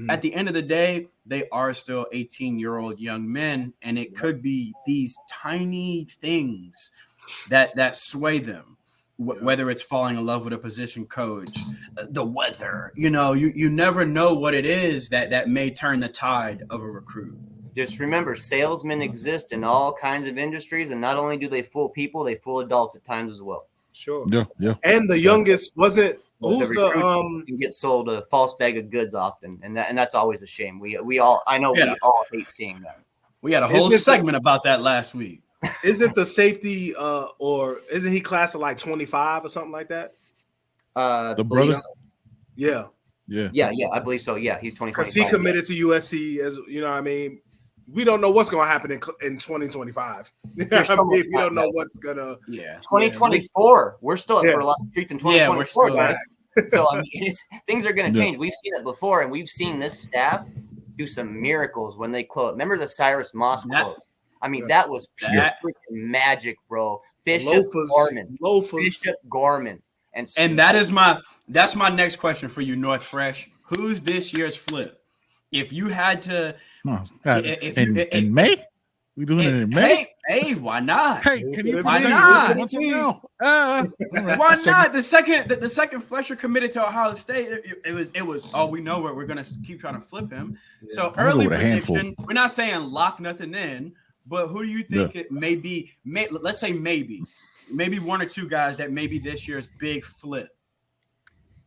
S2: At the end of the day, they are still 18-year-old young men, and it could be these tiny things that sway them. Whether it's falling in love with a position coach, the weather, you never know what it is that may turn the tide of a recruit.
S5: Just remember, salesmen exist in all kinds of industries, and not only do they fool people, they fool adults at times as well.
S3: Sure.
S1: Yeah.
S3: And the youngest wasn't
S5: can get sold a false bag of goods often, and that's always a shame. We all hate seeing that.
S2: We had a whole segment about that last week.
S3: Isn't the safety or isn't he class of like 25 or something like that?
S1: The brother?
S3: Yeah,
S5: I believe so. Yeah, he's 25.
S3: Because he committed to USC, as you know what I mean. We don't know what's going to happen in 2025 we don't know what's going to
S5: 2024. We're still up for a lot of streets in 2024, guys. So I mean, things are going to change. We've seen it before, and we've seen this staff do some miracles when they close. Remember the Cyrus Moss close? I mean, that was freaking magic, bro. Bishop Gorman.
S2: And that's my next question for you, North Fresh. Who's this year's flip? If you had to
S1: in May? We doing it in May?
S2: Hey, why not?
S1: Hey, can you
S2: why not?
S1: Why
S2: not? The second Fletcher committed to Ohio State, it was we know we're gonna keep trying to flip him. So early prediction, we're not saying lock nothing in, but who do you think it may be? Let's say maybe one or two guys that may be this year's big flip.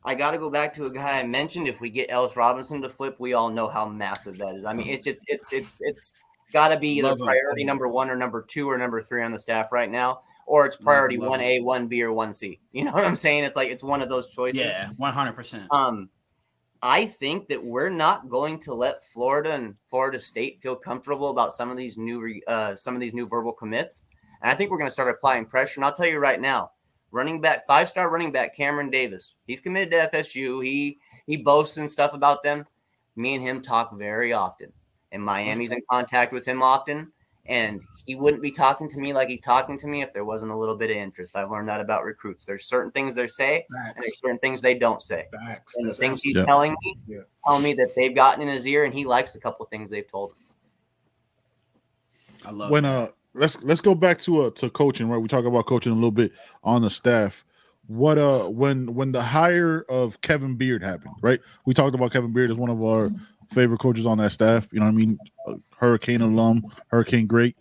S5: I got to go back to a guy I mentioned. If we get Ellis Robinson to flip, we all know how massive that is. I mean, it's got to be either priority number 1 or number 2 or number 3 on the staff right now, or it's priority 1A, 1B, or 1C. You know what I'm saying? It's like it's one of those choices.
S2: Yeah, 100%.
S5: I think that we're not going to let Florida and Florida State feel comfortable about some of these new verbal commits, and I think we're going to start applying pressure. And I'll tell you right now, running back, 5-star running back Cameron Davis. He's committed to FSU. He boasts and stuff about them. Me and him talk very often, and Miami's in contact with him often. And he wouldn't be talking to me like he's talking to me if there wasn't a little bit of interest. I've learned that about recruits. There's certain things they say, and there's certain things they don't say. And the things he's telling me tell me that they've gotten in his ear, and he likes a couple of things they've told him.
S2: I love
S1: when
S2: that.
S1: let's go back to coaching, right? We talk about coaching a little bit on the staff. What when the hire of Kevin Beard happened, right? We talked about Kevin Beard as one of our favorite coaches on that staff. You know what I mean? Hurricane alum, Hurricane great.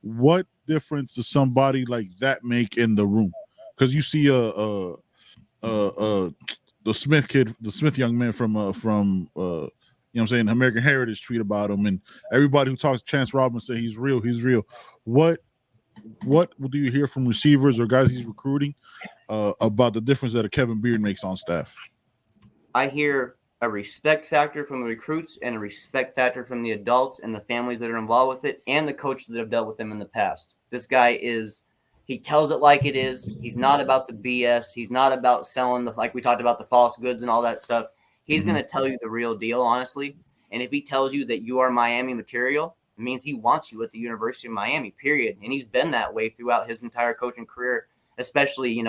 S1: What difference does somebody like that make in the room? Because you see the Smith kid, the Smith young man from you know what I'm saying, American Heritage tweet about him, and everybody who talks Chance Robinson say he's real. What do you hear from receivers or guys he's recruiting about the difference that a Kevin Beard makes on staff? I
S5: hear a respect factor from the recruits and a respect factor from the adults and the families that are involved with it and the coaches that have dealt with him in the past. This guy he tells it like it is. He's not about the BS. He's not about selling like we talked about, the false goods and all that stuff. He's going to tell you the real deal, honestly. And if he tells you that you are Miami material, it means he wants you at the University of Miami, period. And he's been that way throughout his entire coaching career, especially,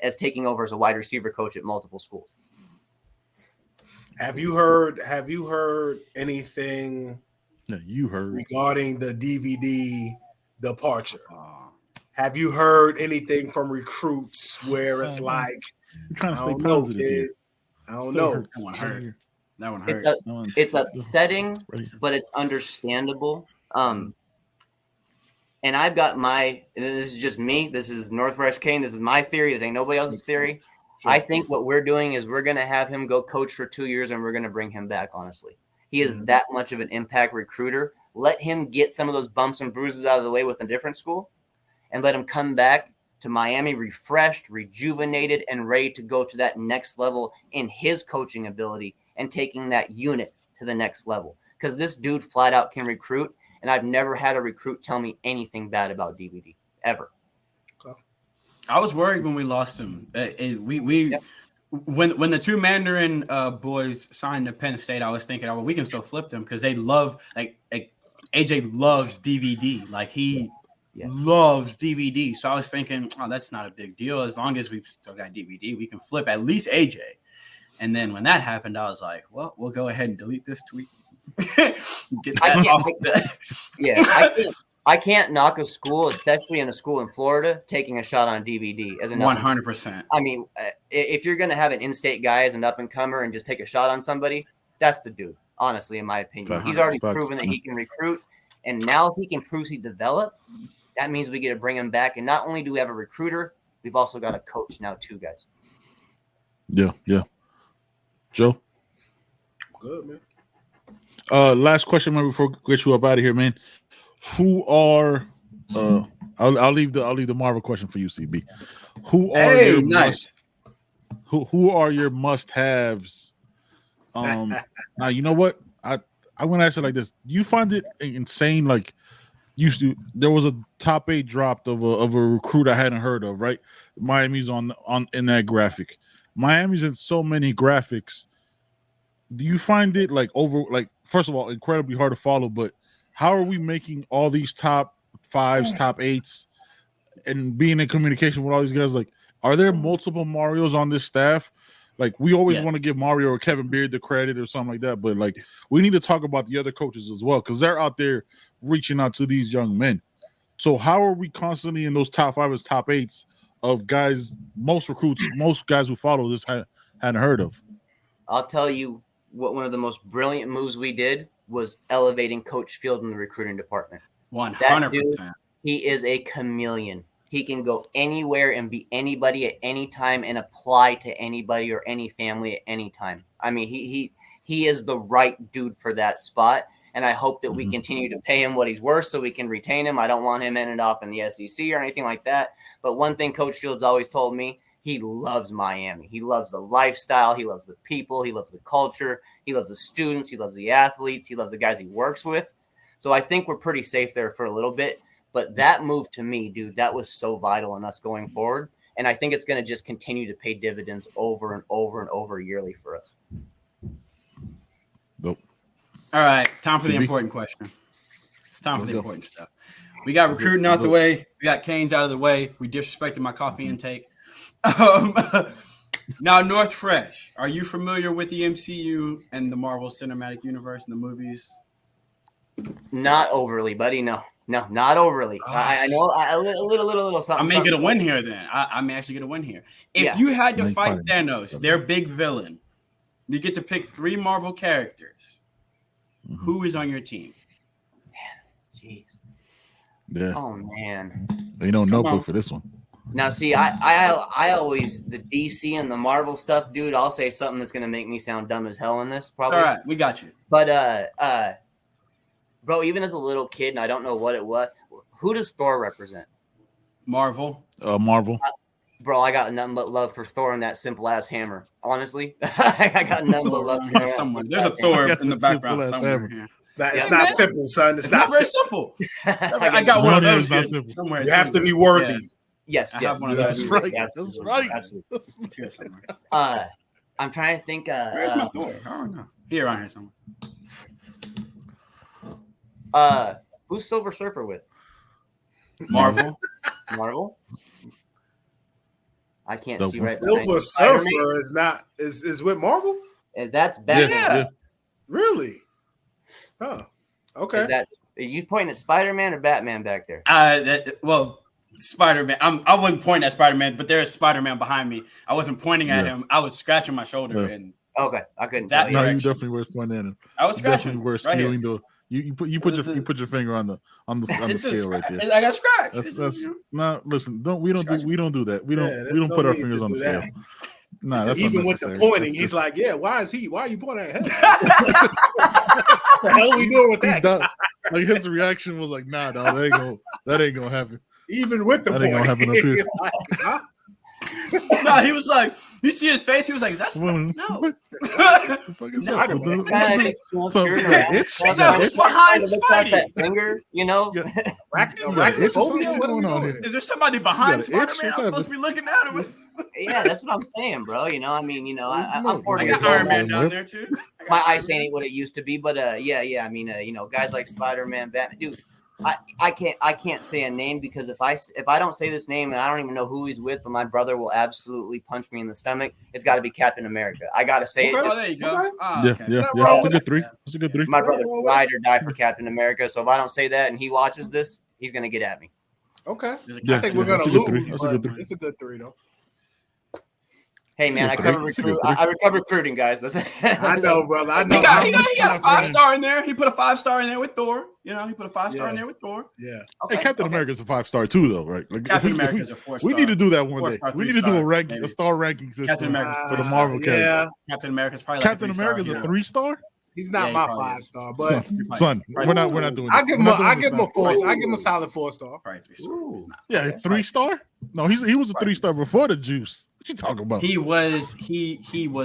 S5: as taking over as a wide receiver coach at multiple schools.
S3: Have you heard anything regarding the DVD departure? Have you heard anything from recruits where it's like,
S1: you're trying to stay positive here.
S3: I don't know.
S2: That one hurt.
S5: It's upsetting, but it's understandable. And I've got and this is just me. This is Northwest Kane. This is my theory. This ain't nobody else's theory. Sure. I think what we're doing is we're going to have him go coach for 2 years, and we're going to bring him back, honestly. He is that much of an impact recruiter. Let him get some of those bumps and bruises out of the way with a different school, and let him come back to Miami refreshed, rejuvenated, and ready to go to that next level in his coaching ability and taking that unit to the next level. Because this dude flat out can recruit, and I've never had a recruit tell me anything bad about DVD, ever.
S2: I was worried when we lost him. When the two Mandarin boys signed to Penn State, I was thinking, oh, well, we can still flip them because they love like AJ loves DVD. Like he loves DVD. So I was thinking, oh, that's not a big deal. As long as we've still got DVD, we can flip at least AJ. And then when that happened, I was like, well, we'll go ahead and delete this tweet. Get that off the
S5: I can't knock a school, especially in a school in Florida, taking a shot on DVD as an
S2: 100%.
S5: I mean, if you're going to have an in-state guy as an up-and-comer and just take a shot on somebody, that's the dude, honestly, in my opinion. He's already proven that he can recruit, and now if he can prove he developed, that means we get to bring him back. And not only do we have a recruiter, we've also got a coach now too, guys.
S1: Yeah. Joe?
S3: Good, man.
S1: Last question, man, before we get you up out of here, man. Who are I'll leave the Marvel question for you, CB. Who are your must-haves? Now you know what? I'm gonna ask you like this. Do you find it insane? Like there was a top 8 dropped of a recruit I hadn't heard of, right? Miami's on in that graphic. Miami's in so many graphics. Do you find it first of all, incredibly hard to follow, but how are we making all these top 5s, top 8s, and being in communication with all these guys? Like, are there multiple Marios on this staff? Like, we always want to give Mario or Kevin Beard the credit or something like that, but like, we need to talk about the other coaches as well because they're out there reaching out to these young men. So how are we constantly in those top 5s, top 8s of guys, most recruits, most guys who follow this hadn't heard of?
S5: I'll tell you what one of the most brilliant moves we did was elevating Coach Field in the recruiting department.
S2: 100%.
S5: He is a chameleon. He can go anywhere and be anybody at any time and apply to anybody or any family at any time. I mean, he is the right dude for that spot. And I hope that we continue to pay him what he's worth so we can retain him. I don't want him ended off in the SEC or anything like that. But one thing Coach Fields always told me, he loves Miami. He loves the lifestyle. He loves the people. He loves the culture. He loves the students. He loves the athletes. He loves the guys he works with. So I think we're pretty safe there for a little bit. But that move to me, dude, that was so vital in us going forward. And I think it's going to just continue to pay dividends over and over and over yearly for us.
S1: Dope.
S2: All right, time for the important question. It's time for the important stuff. We got recruiting out the way. We got Canes out of the way. We disrespected my coffee intake. Now, North Fresh, are you familiar with the MCU and the Marvel Cinematic Universe and the movies?
S5: Not overly, buddy. No, not overly. I know a little something.
S2: I may get a win here then. I may actually get a win here. If you had to fight Thanos, their big villain, you get to pick 3 Marvel characters. Who is on your team?
S5: Man, jeez.
S1: Yeah.
S5: Oh man.
S1: You don't notebook for this one.
S5: Now, see, I always the DC and the Marvel stuff, dude. I'll say something that's gonna make me sound dumb as hell in this, probably.
S2: All right, we got you.
S5: But bro, even as a little kid, and I don't know what it was. Who does Thor represent?
S2: Marvel.
S1: Marvel.
S5: Bro, I got nothing but love for Thor and that simple ass hammer. Honestly, I got nothing but love for
S2: somewhere. There's a Thor in the background somewhere. Here.
S3: It's not simple, son. It's not
S2: very simple. I got one of those
S3: somewhere. You have to be worthy.
S5: Yes.
S1: That's right. That's right.
S5: Absolutely. I'm trying to think.
S2: Where's my Thor? I don't know. Here, around here somewhere.
S5: Who's Silver Surfer with?
S2: Marvel. I
S5: can't see right.
S3: Silver Surfer is with Marvel.
S5: And that's Batman.
S2: Yeah.
S3: Really? Oh, okay.
S5: Are you pointing at Spider-Man or Batman back there?
S2: Spider-Man. I wasn't pointing at Spider-Man, but there's Spider-Man behind me. I wasn't pointing at him. I was scratching my shoulder. And
S5: okay, I couldn't.
S2: That
S1: no, you definitely were pointing at him.
S2: I was scratching.
S1: You were skewing the. You put your finger on the scale right there.
S2: I got scratched.
S1: That's no. Listen, we don't do that. We don't put our fingers on the scale. Nah, that's
S3: even with the pointing. He's like, yeah. Why are you pointing at him? What the hell are we doing with that?
S1: Like his reaction was like, nah, dog, that ain't gonna happen.
S3: Even with the
S1: pointing, that ain't gonna happen up here.
S2: No, he was like, you see his face. He was like, "Is that Spider-Man?" No.
S1: What the fuck is that?
S2: It's behind Spidey.
S5: That finger, you know.
S2: Is there somebody behind Spider-Man I'm supposed to be looking at him with?
S5: Yeah, that's what I'm saying, bro. You know, I mean, you know, I'm
S2: I got Iron Man down there too.
S5: My eyesight ain't what it used to be, but yeah. I mean, you know, guys like Spider-Man, Batman, dude. I can't say a name because if I don't say this name and I don't even know who he's with, but my brother will absolutely punch me in the stomach. It's got to be Captain America. I gotta say it.
S2: Oh, there you go.
S1: Yeah. That's a good 3. That's a good 3.
S5: My brother's ride or die for Captain America. So if I don't say that and he watches this, he's gonna get at me.
S3: Okay.
S1: I
S3: think we're gonna lose. It's a good 3 though.
S5: Hey man, I recover recruiting, guys.
S3: I know, brother. I know.
S2: He got a 5-star in there. He put a 5-star in there with Thor. You know, he put a 5-star in there with Thor.
S3: Yeah.
S1: Okay, hey, Captain America's a 5-star too, though, right? Like,
S2: Captain America's a 4-star.
S1: We need to do that one day.
S2: We
S1: need to do a star ranking system for the Marvel characters.
S2: Yeah. Captain America's probably
S1: Captain America's a 3-star.
S3: He's not my 5-star, but
S1: son, we're not doing this.
S3: I give him a 4. I give him a solid 4-star.
S2: Probably 3-star.
S1: Yeah, 3-star. No, he was a 3-star before the juice. What you talking about?
S2: He was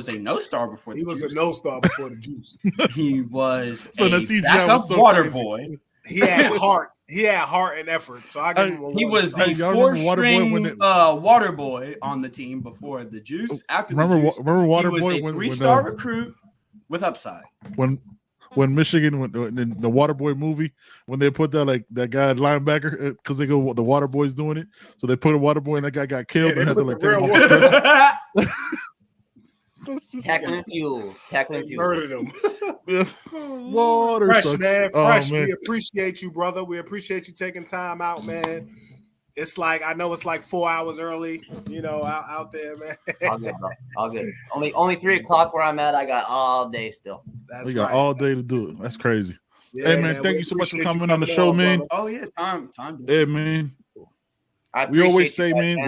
S2: a no-star before the juice.
S3: He was a no-star before the juice.
S2: He was
S1: so
S2: a backup water boy.
S3: He had heart. He had heart and effort. So I give him a 1.
S2: He was the 4-string water boy on the team before the juice. After
S1: remember water
S2: boy? He was a 3-star recruit with upside.
S1: When Michigan, in the Waterboy movie, when they put that guy linebacker because they go the Waterboy's doing it, so they put a Waterboy and that guy got killed.
S3: Yeah,
S1: and had to
S5: tackling fuel.
S3: Murdered him.
S1: Water
S3: Fresh,
S1: sucks.
S3: man. Fresh. We appreciate you, brother. We appreciate you taking time out, man. It's like I know it's like 4 hours early, you know, out there, man.
S5: All good, bro. All good. Only 3 o'clock where I'm at. I got all day still.
S1: We got all day to do it. That's crazy.
S3: Yeah,
S1: hey man, thank you so much for coming on the show, man.
S3: Brother.
S2: Oh yeah, time.
S1: Yeah, man. We always say, man,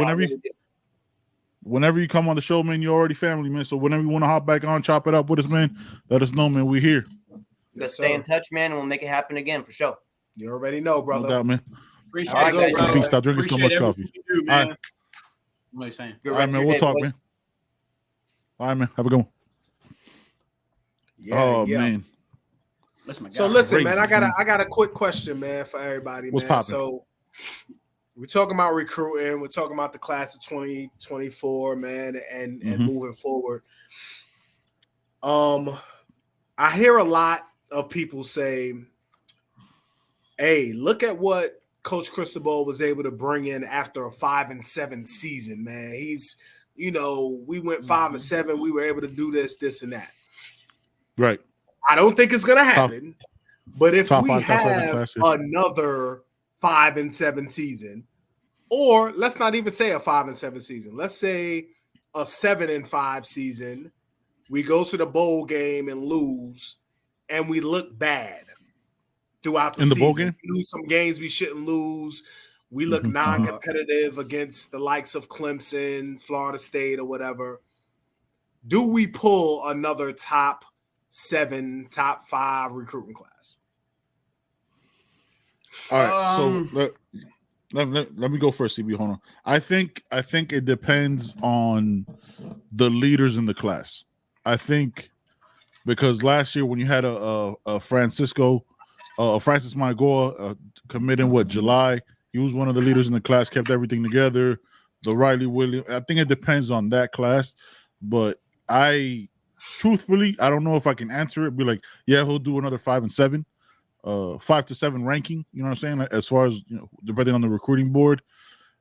S1: whenever you come on the show, man, you're already family, man. So whenever you want to hop back on, chop it up with us, man. Let us know, man. We here.
S5: Let's stay in touch, man, and we'll make it happen again for sure.
S3: You already know, brother.
S1: No doubt, man.
S2: Appreciate it.
S1: Peace. Stop drinking so much coffee.
S2: Do, man. What are you saying?
S1: All right, man. We'll talk, man. All right, man. Have a good one.
S3: Yeah,
S1: man.
S3: So listen, man. I got a quick question, man, for everybody.
S1: What's
S3: man.
S1: poppin'?
S3: So We're talking about recruiting. We're talking about the class of 2024, man, and moving forward. I hear a lot of people say, hey, look at what Coach Cristobal was able to bring in after a 5-7 season, man. He's, we went 5-7. We were able to do this, and that.
S1: Right.
S3: I don't think it's going to happen. But if we have another 5-7 season, or let's not even say a 5-7 season, let's say a 7-5 season, we go to the bowl game and lose, and we look bad throughout the season. Bowl game? We lose some games we shouldn't lose. We look non-competitive against the likes of Clemson, Florida State, or whatever. Do we pull another top 7, top 5 recruiting class?
S1: All right, so let me go first, CB. Hold on. I think it depends on the leaders in the class. I think because last year when you had a Francis Magoa committing July, he was one of the leaders in the class, kept everything together. The Riley Williams, I think it depends on that class, but truthfully, I don't know if I can answer it. Be like, yeah, he'll do another 5-7. 5-7 ranking, you know what I'm saying? As far as depending on the recruiting board,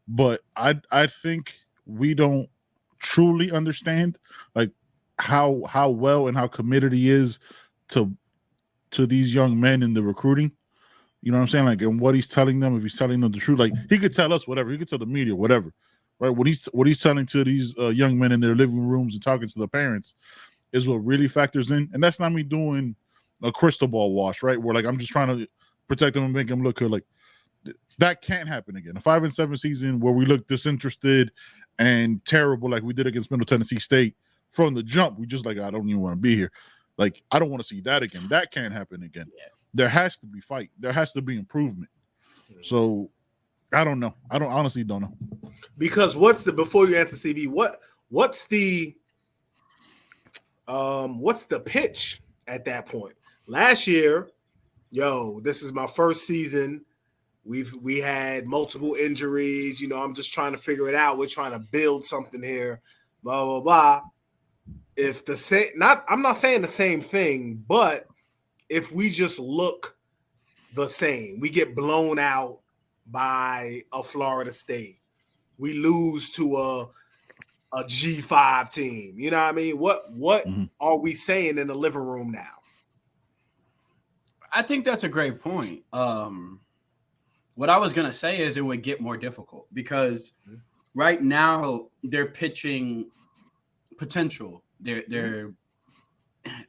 S1: but I think we don't truly understand like how well and how committed he is to these young men in the recruiting. You know what I'm saying? Like, and what he's telling them, if he's telling them the truth, like he could tell us whatever, he could tell the media whatever, right? What he's telling to these young men in their living rooms and talking to the parents is what really factors in, and that's not me doing a crystal ball wash, right? Where like I'm just trying to protect them and make them look good. Like that can't happen again. A 5-7 season where we look disinterested and terrible, like we did against Middle Tennessee State from the jump. We just like, I don't even want to be here. Like I don't want to see that again. That can't happen again. Yeah. There has to be fight. There has to be improvement. So I don't know. I honestly don't know. Because
S3: before you answer CB, what's the pitch at that point? Last year, this is my first season. We had multiple injuries. I'm just trying to figure it out. We're trying to build something here. Blah blah blah. I'm not saying the same thing, but if we just look the same, we get blown out by a Florida State. We lose to a G5 team. You know what I mean? What are we saying in the living room now?
S2: I think that's a great point. What I was going to say is it would get more difficult because right now they're pitching potential. They're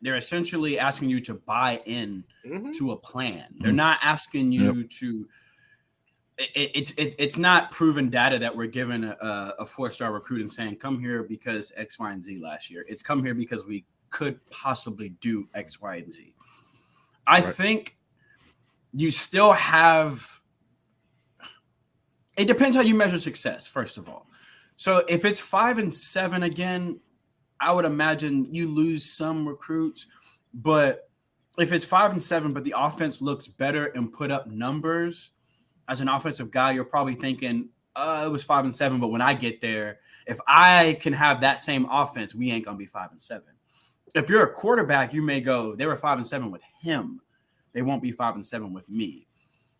S2: essentially asking you to buy in to a plan. They're not asking you to. It's not proven data that we're given a 4-star recruit and saying come here because X, Y, and Z last year. It's come here because we could possibly do X, Y, and Z. I think you still have. It depends how you measure success, first of all. So if it's 5-7 again, I would imagine you lose some recruits. But if it's 5-7, but the offense looks better and put up numbers, as an offensive guy, you're probably thinking, it was 5-7, but when I get there, if I can have that same offense, we ain't gonna be 5-7. If you're a quarterback, you may go, they were 5-7 with him. They won't be 5-7 with me.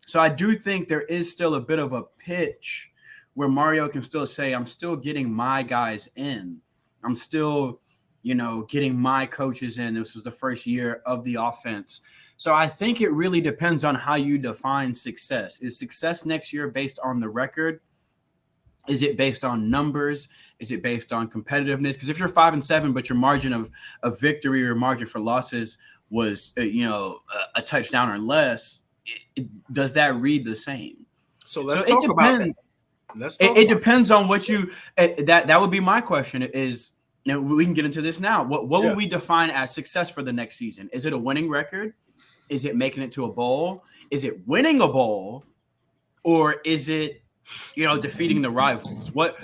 S2: So I do think there is still a bit of a pitch where Mario can still say, I'm still getting my guys in. I'm still, getting my coaches in. This was the first year of the offense. So I think it really depends on how you define success. Is success next year based on the record? Is it based on numbers? Is it based on competitiveness? Because if you're 5-7, but your margin of victory or margin for losses was, a touchdown or less, does that read the same?
S3: So let's talk about that.
S2: It depends on what you that would be my question is, we can get into this now. What would we define as success for the next season? Is it a winning record? Is it making it to a bowl? Is it winning a bowl? Or is it, defeating the rivals? What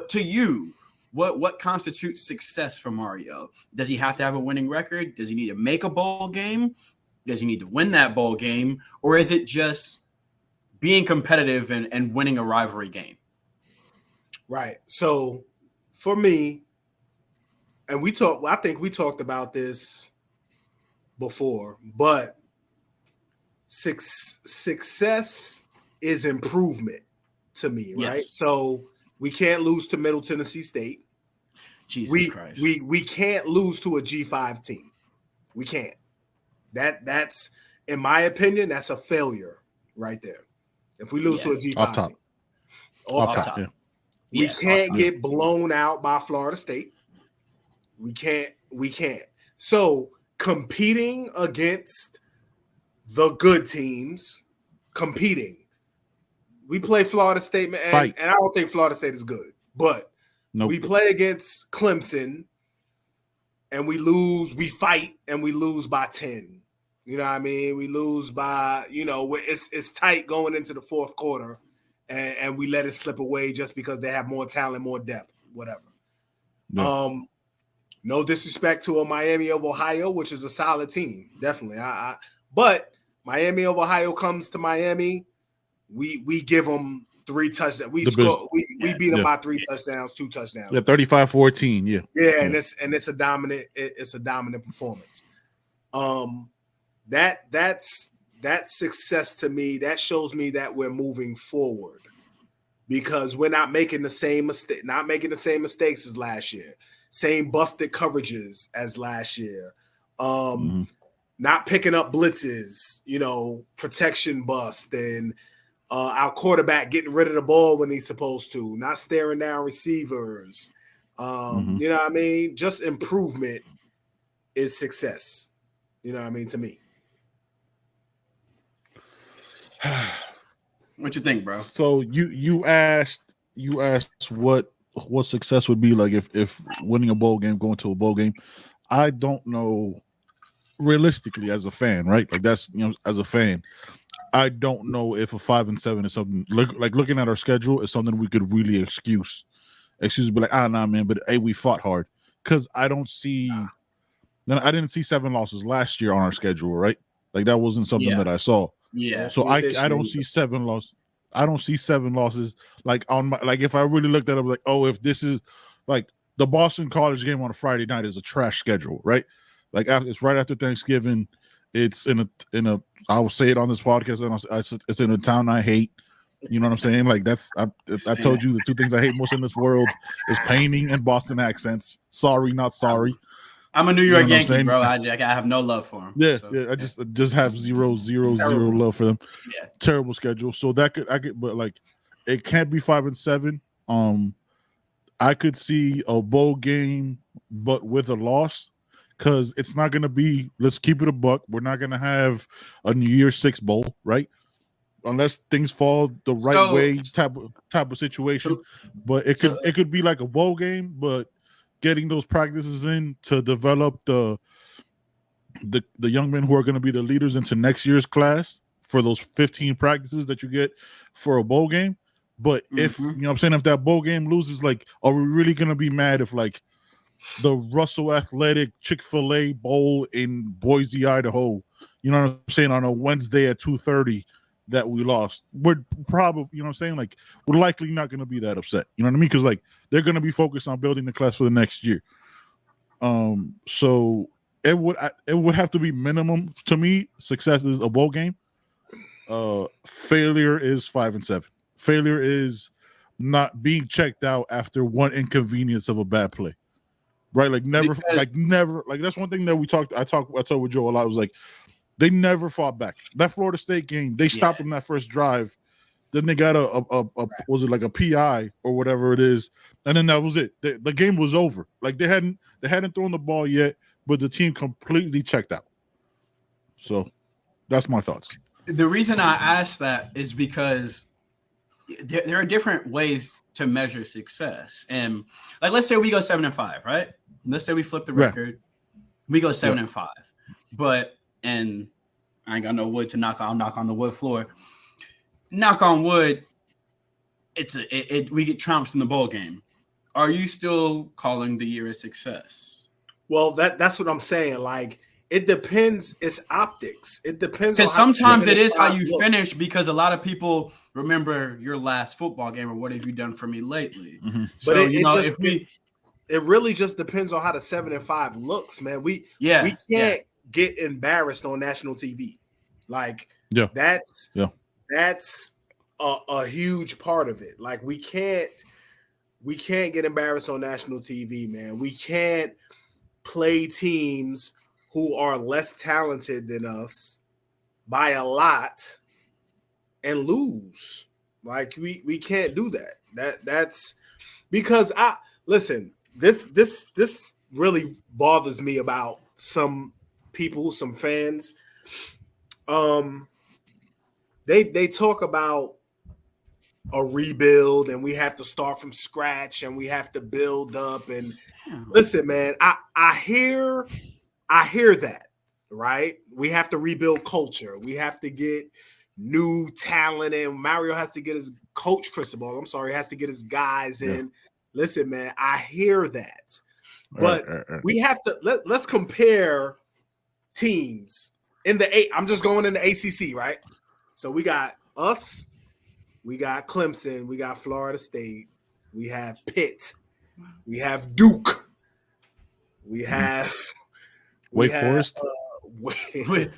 S2: to you, what constitutes success for Mario? Does he have to have a winning record? Does he need to make a bowl game? Does he need to win that bowl game? Or is it just being competitive and winning a rivalry game.
S3: Right. So for me, and I think we talked about this before, but success is improvement to me, right?
S2: Yes.
S3: So we can't lose to Middle Tennessee State.
S2: Jesus Christ.
S3: We can't lose to a G5 team. We can't. That's in my opinion, that's a failure right there. If we lose to a G5 team. Off top.
S1: Yeah.
S3: We can't get blown out by Florida State. We can't. So competing against the good teams, we play Florida State, and I don't think Florida State is good, but we play against Clemson and we lose, we fight and we lose by 10. You know what I mean? We lose by, it's tight going into the fourth quarter and we let it slip away just because they have more talent, more depth, whatever. Yeah. No disrespect to a Miami of Ohio, which is a solid team, definitely. But Miami of Ohio comes to Miami, we give them 3 touchdowns. We beat them by 3 touchdowns, 2 touchdowns.
S1: Yeah, 35-14.
S3: Yeah, and it's a dominant performance. That's success to me. That shows me that we're moving forward because we're not making the same mistakes as last year. Same busted coverages as last year. Not picking up blitzes, protection bust, and our quarterback getting rid of the ball when he's supposed to, not staring down receivers. You know what I mean? Just improvement is success. You know what I mean? To me.
S2: What you think, bro?
S1: So you asked what success would be like if winning a bowl game, going to a bowl game. I don't know realistically as a fan, right? Like that's as a fan, I don't know if a 5-7 is something like looking at our schedule is something we could really excuse, be like, nah, man, but hey, we fought hard because I didn't see 7 losses last year on our schedule, right? Like that wasn't something that I saw.
S2: Yeah.
S1: So I don't see 7 losses. I don't see 7 losses like on my if I really looked at it, like, oh, if this is like the Boston College game on a Friday night is a trash schedule, right? Like it's right after Thanksgiving. It's in a I will say it on this podcast, and it's in a town I hate. You know what I'm saying? Like I told you the 2 things I hate most in this world is painting and Boston accents. Sorry, not sorry.
S2: I'm a New York Yankee, bro. I have no love for him.
S1: Yeah, so. Yeah. I just have zero love for them.
S2: Yeah.
S1: Terrible schedule. So I could, but like, it can't be 5-7. I could see a bowl game, but with a loss, because it's not gonna be. Let's keep it a buck. We're not gonna have a New Year's 6 bowl, right? Unless things fall the right way, type of situation. But it could be like a bowl game, but getting those practices in to develop the young men who are going to be the leaders into next year's class for those 15 practices that you get for a bowl game. But if if that bowl game loses, like, are we really going to be mad if like the Russell Athletic Chick-fil-A Bowl in Boise, Idaho, you know what I'm saying, on a Wednesday at 2:30 that we lost? We're probably, like, we're likely not going to be that upset. You know what I mean? Because like they're going to be focused on building the class for the next year. So it would have to be minimum to me. Success is a bowl game. Failure is 5-7. Failure is not being checked out after one inconvenience of a bad play. Right? Like never. Like that's one thing that I talked with Joe a lot. I was like, they never fought back. That Florida State game, they stopped them that first drive. Then they got was it like a PI or whatever it is, and then that was it. The game was over. Like they hadn't thrown the ball yet, but the team completely checked out. So that's my thoughts.
S2: The reason I asked that is because there are different ways to measure success. And like, let's say we go 7-5, right? Let's say we flip the record. We go 7-5, and I ain't got no wood to knock on the wood floor. Knock on wood, we get trounced in the bowl game. Are you still calling the year a success?
S3: Well, that's what I'm saying. Like, It depends. It's optics. It depends.
S2: Because sometimes it is how you
S3: looks.
S2: finish, because a lot of people remember your last football game or what have you done for me lately.
S1: Mm-hmm.
S2: So,
S3: but it really just depends on how the 7-5 looks, man. We can't get embarrassed on national TV. Like, that's a huge part of it. Like, we can't get embarrassed on national TV, man. We can't play teams who are less talented than us by a lot and lose. Like, we can't do that. That's because this really bothers me about some people, some fans. They talk about a rebuild and we have to start from scratch and we have to build up. And listen, man, I hear that, right? We have to rebuild culture. We have to get new talent in. Mario has to get his coach Cristobal. I'm sorry, has to get his guys in. Listen, man, I hear that. But we have to let's compare teams in the I'm just going in the ACC, right? So we got us, we got Clemson, we got Florida State, we have Pitt, we have Duke, we have
S1: Wake Forest.
S2: Wake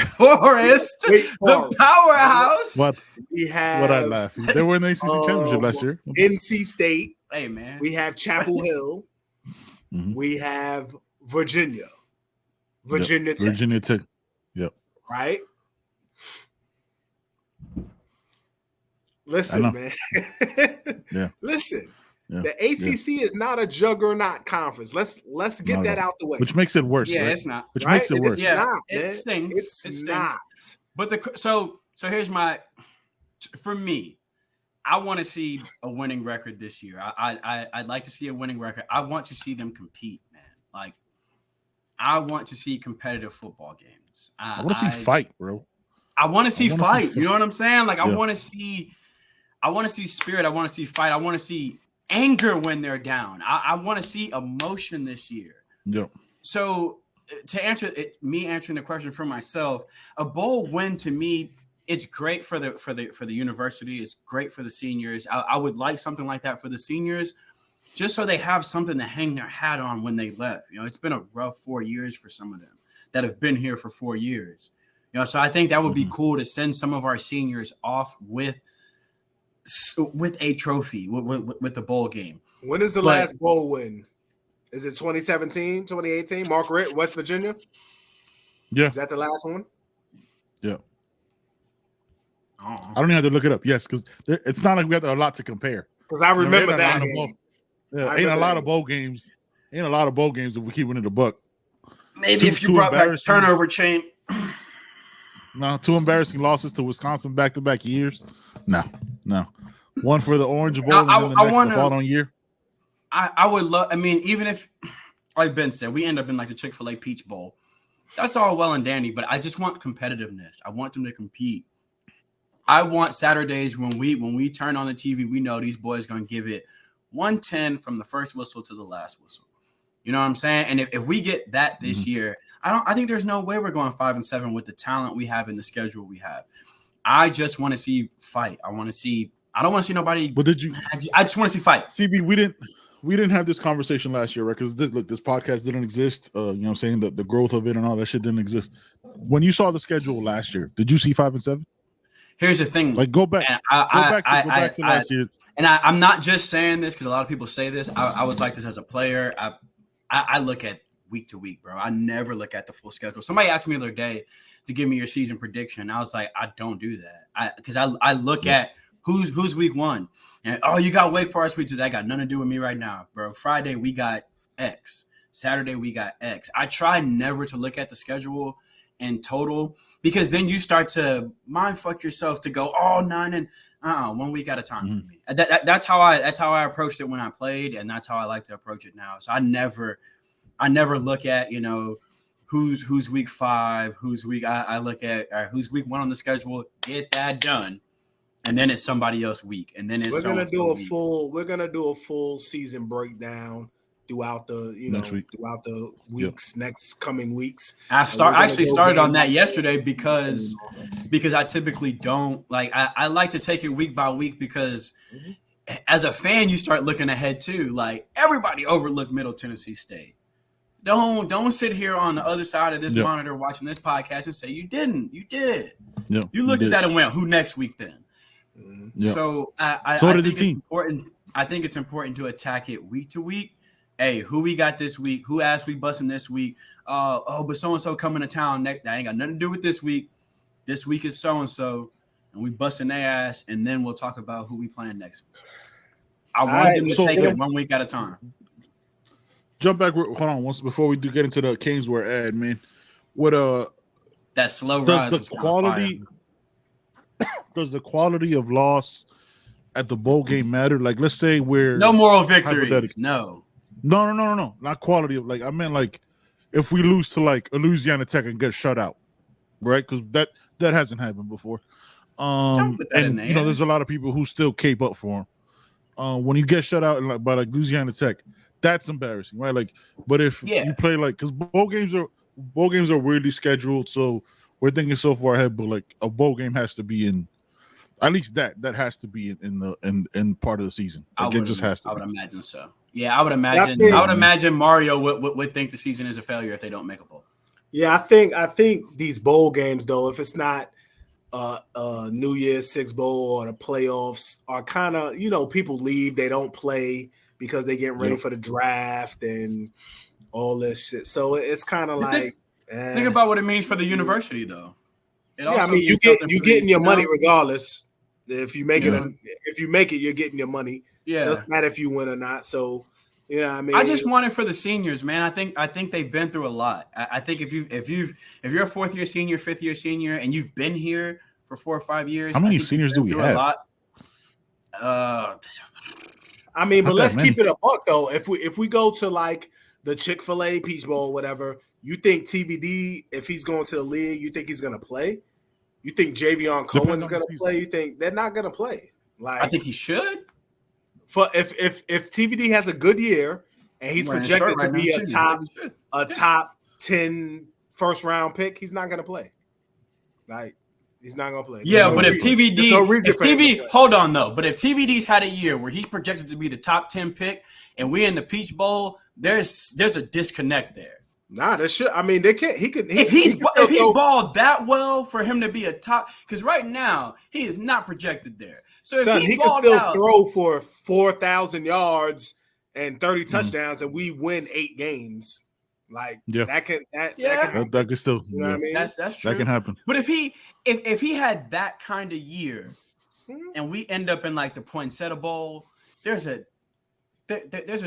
S2: Forest, the powerhouse.
S1: What I laugh. They were in the ACC championship last year.
S3: NC State.
S2: Hey, man.
S3: We have Chapel Hill. We have Virginia Tech.
S1: Virginia Tech. Yep.
S3: Right? Listen, man. Listen. Yeah. The ACC is not a juggernaut conference. Let's get that out the way.
S1: Which makes it worse.
S2: Yeah,
S1: right?
S2: it's not.
S1: Which makes it worse.
S2: Yeah,
S3: not,
S2: it stinks.
S3: It's not.
S2: But so here's for me, I want to see a winning record this year. I'd like to see a winning record. I want to see them compete, man. Like, I want to see competitive football games.
S1: I want to see fight, bro.
S2: I want to see fight. You know what I'm saying? Like, I want to see spirit. I want to see fight. I want to see anger when they're down. I want to see emotion this year.
S1: Yep.
S2: So to answer it, me answering the question for myself, a bowl win to me, it's great for the university. It's great for the seniors. I would like something like that for the seniors, just so they have something to hang their hat on when they left. You know, it's been a rough 4 years for some of them that have been here for 4 years. You know, so I think that would be cool to send some of our seniors off with a trophy, with the bowl game.
S3: When is the last bowl win? Is it 2017, 2018? Margaret, West Virginia?
S1: Yeah.
S3: Is that the last one?
S1: Yeah. I don't even have to look it up. Yes, because it's not like we have a lot to compare.
S3: Because I remember that game.
S1: Ain't a lot of bowl games. Ain't a lot of bowl games if we keep winning the buck.
S2: Maybe if you brought back turnover chain.
S1: No, 2 embarrassing losses to Wisconsin back-to-back years. No. One for the Orange Bowl and then the following year.
S2: I would love. I mean, even if, like Ben said, we end up in like the Chick-fil-A Peach Bowl, that's all well and dandy. But I just want competitiveness. I want them to compete. I want Saturdays when we turn on the TV, we know these boys gonna give it 110 from the first whistle to the last whistle. You know what I'm saying? And if we get that this year, I think there's no way we're going 5-7 with the talent we have and the schedule we have. I just want to see fight. I don't want to see nobody.
S1: But
S2: I just want to see fight.
S1: CB, we didn't have this conversation last year, right? Because this podcast didn't exist. You know what I'm saying? The growth of it and all that shit didn't exist. When you saw the schedule last year, did you see 5-7?
S2: Here's the thing.
S1: Like, go back to last year.
S2: And I'm not just saying this because a lot of people say this. I was like this as a player. I look at week to week, bro. I never look at the full schedule. Somebody asked me the other day to give me your season prediction. I was like, I don't do that. Because I look at who's week 1. And you got Wake Forest week 2. That got nothing to do with me right now, bro. Friday we got X. Saturday we got X. I try never to look at the schedule in total, because then you start to mind fuck yourself to go 9 and 1 week at a time for me. That's how I approached it when I played, and that's how I like to approach it now. So I never look at, you know, who's week 5, who's week. I look at who's week 1 on the schedule, get that done, and then it's somebody else week, and then it's
S3: we're gonna do a full season breakdown throughout the throughout the weeks, next coming weeks.
S2: I actually started on that yesterday because I typically don't like. I like to take it week by week because as a fan, you start looking ahead too. Like everybody overlooked Middle Tennessee State. Don't sit here on the other side of this monitor watching this podcast and say you didn't. You did. Yep, you looked at that and went, "Who next week then?" Yep. So I think it's important. I think it's important to attack it week to week. Hey, who we got this week? Who asked we busting this week? But so and so coming to town next. That ain't got nothing to do with this week. This week is so and so, and we busting their ass, and then we'll talk about who we playing next week. I want them to take it 1 week at a time.
S1: Jump back. Hold on, once before we do get into the Caneswear ad, man. What
S2: that slow rise
S1: does the quality? Does the quality of loss at the bowl game matter? Like, let's say we're
S2: no moral victory. No,
S1: not quality of like. I meant like if we lose to like a Louisiana Tech and get shut out, right? Because that hasn't happened before. And there's a lot of people who still cape up for them. When you get shut out by Louisiana Tech, that's embarrassing, right? Like, but if you play like, because bowl games are weirdly scheduled, so we're thinking so far ahead. But like a bowl game has to be in, at least that has to be in part of the season. Like, it just has to.
S2: I would imagine so. Yeah, I would imagine. I would imagine Mario would think the season is a failure if they don't make a bowl.
S3: Yeah, I think these bowl games though, if it's not New Year's Six Bowl or the playoffs, are kind of people leave, they don't play because they getting ready for the draft and all this shit. So it's kind of like
S2: think about what it means for the university though.
S3: I mean you're getting your money regardless. If you make it, you're getting your money.
S2: Yeah,
S3: it doesn't matter if you win or not. So what I mean,
S2: I just want it for the seniors, man. I think they've been through a lot. I think if you're a fourth year senior, fifth year senior, and you've been here for 4 or 5 years,
S1: how many seniors do we have?
S2: A
S3: lot. I mean, but let's keep it a buck though. If we go to like the Chick-fil-A Peach Bowl, whatever, you think TVD, if he's going to the league, you think he's gonna play? You think Javion Cohen's gonna play? You think they're not gonna play? Like,
S2: I think he should.
S3: For if TVD has a good year and he's projected to be a top 10 first round pick, he's not gonna play. Like, he's not gonna play.
S2: Yeah, but if TVD, hold on though. But if TVD's had a year where he's projected to be the top 10 pick, and we in the Peach Bowl, there's a disconnect there.
S3: Nah, that should. I mean, they can't.
S2: If he balled that well for him to be a top, because right now he is not projected there. So if
S3: he can still throw for 4,000 yards and 30 touchdowns, and we win 8 games. Like that can
S1: still.
S3: You know what I mean?
S2: That's true.
S1: That can happen.
S2: But if he had that kind of year, and we end up in like the Poinsettia Bowl, there's a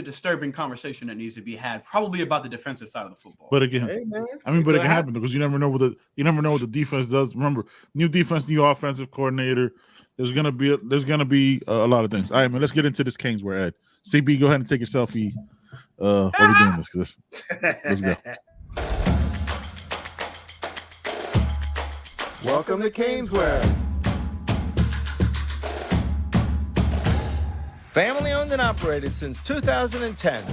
S2: disturbing conversation that needs to be had, probably about the defensive side of the football.
S1: But again, it can happen because you never know what the defense does. Remember, new defense, new offensive coordinator. There's gonna be a lot of things. All right, man. Let's get into this Caneswear ad. CB, go ahead and take a selfie. While we're doing this, because let's go.
S6: Welcome to Caneswear. Family owned and operated since 2010,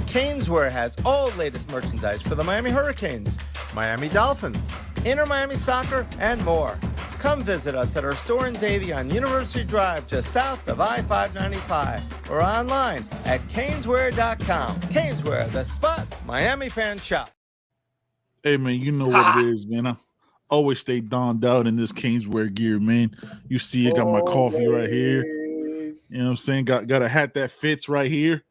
S6: Caneswear has all latest merchandise for the Miami Hurricanes, Miami Dolphins, Inter Miami Soccer, and more. Come visit us at our store in Davie on University Drive, just south of I-595, or online at caneswear.com. Caneswear, the spot Miami fans shop.
S1: Hey, man, you know what it is, man. I always stay donned out in this Caneswear gear, man. You see, I got my coffee right here. You know what I'm saying? Got a hat that fits right here.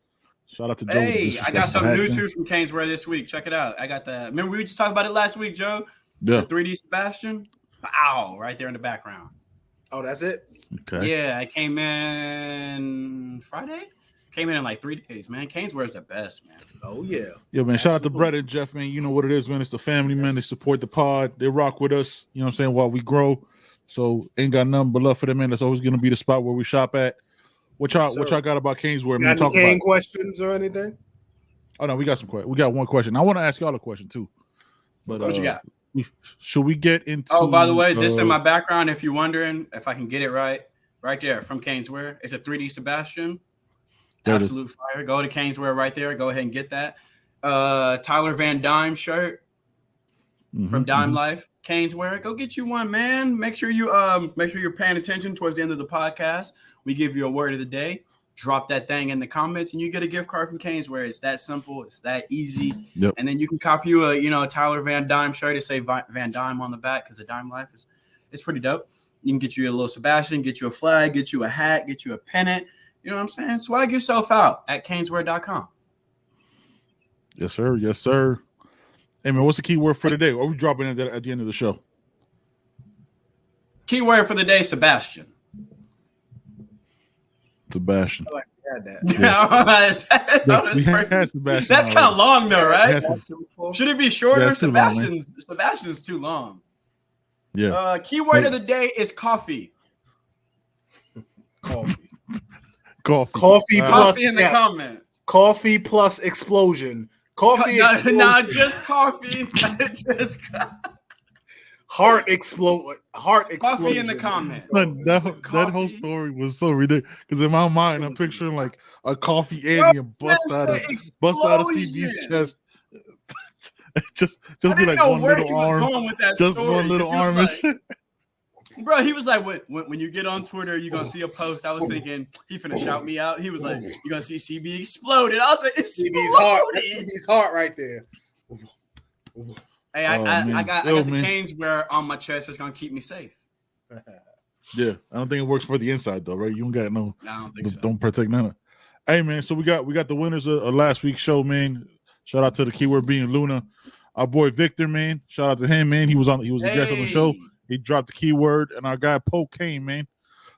S1: Shout out to Joe.
S2: Hey, I got some new too from Caneswear this week. Check it out. I got the. Remember we just talked about it last week, Joe?
S1: Yeah.
S2: The 3D Sebastian. Wow, right there in the background.
S3: Oh, that's it?
S1: Okay.
S2: Yeah, I came in Friday. Came in like 3 days, man. Caneswear is the best, man.
S3: Oh, yeah.
S1: Yeah, man. Shout out to Brett and Jeff, man. You know what it is, man. It's the family, man. They support the pod. They rock with us, you know what I'm saying, while we grow. So ain't got nothing but love for them, man. That's always going to be the spot where we shop at. What y'all got about Caneswear, man?
S3: Got any questions or anything?
S1: Oh, no, we got some questions. We got one question. I want to ask y'all a question, too. But
S2: what you got?
S1: Should we get into...
S2: Oh, by the way, this in my background, if you're wondering if I can get it right there from Caneswear. It's a 3D Sebastian. Absolute fire. Go to Caneswear right there. Go ahead and get that. Tyler Van Dime shirt from Dime Life. Caneswear. Go get you one, man. Make sure you're paying attention towards the end of the podcast. We give you a word of the day. Drop that thing in the comments, and you get a gift card from Caneswear. It's that simple. It's that easy.
S1: Yep.
S2: And then you can copy you a Tyler Van Dime shirt to say Van Dime on the back because the Dime Life it's pretty dope. You can get you a little Sebastian, get you a flag, get you a hat, get you a pennant. You know what I'm saying? Swag yourself out at caneswear.com.
S1: Yes, sir. Yes, sir. Hey, man, what's the keyword for today? Are we dropping it at the end of the show?
S2: Keyword for the day, Sebastian.
S1: Sebastian.
S3: I like that.
S1: Sebastian.
S2: That's kind of long, though, right?
S1: Yeah,
S2: Should it be shorter?
S1: Yeah,
S2: Sebastian's too long.
S1: Yeah.
S2: Keyword of the day is coffee.
S3: Coffee.
S1: Coffee
S2: Coffee in the comments.
S3: Coffee plus explosion. Coffee explosion.
S2: Not just coffee.
S3: Heart explosion.
S2: Coffee in the comments.
S1: That whole story was so ridiculous because in my mind I'm picturing like a coffee alien bust out of CB's chest. just be like one little arm, just one little arm and shit.
S2: Bro, he was like, when you get on Twitter, you're going to see a post. I was thinking, he finna shout me out. He was like, you're going to see CB exploded. I was like, it's
S3: CB's heart right there.
S2: Hey, I got the Caneswear on my chest that's going to keep me safe.
S1: Yeah, I don't think it works for the inside, though, right? You don't got no,
S2: I don't think so.
S1: Don't protect none of it. Hey, man, so we got the winners of last week's show, man. Shout out to the keyword being Luna. Our boy Victor, man. Shout out to him, man. He was a guest on the show. He dropped the keyword, and our guy Poe Kane, man,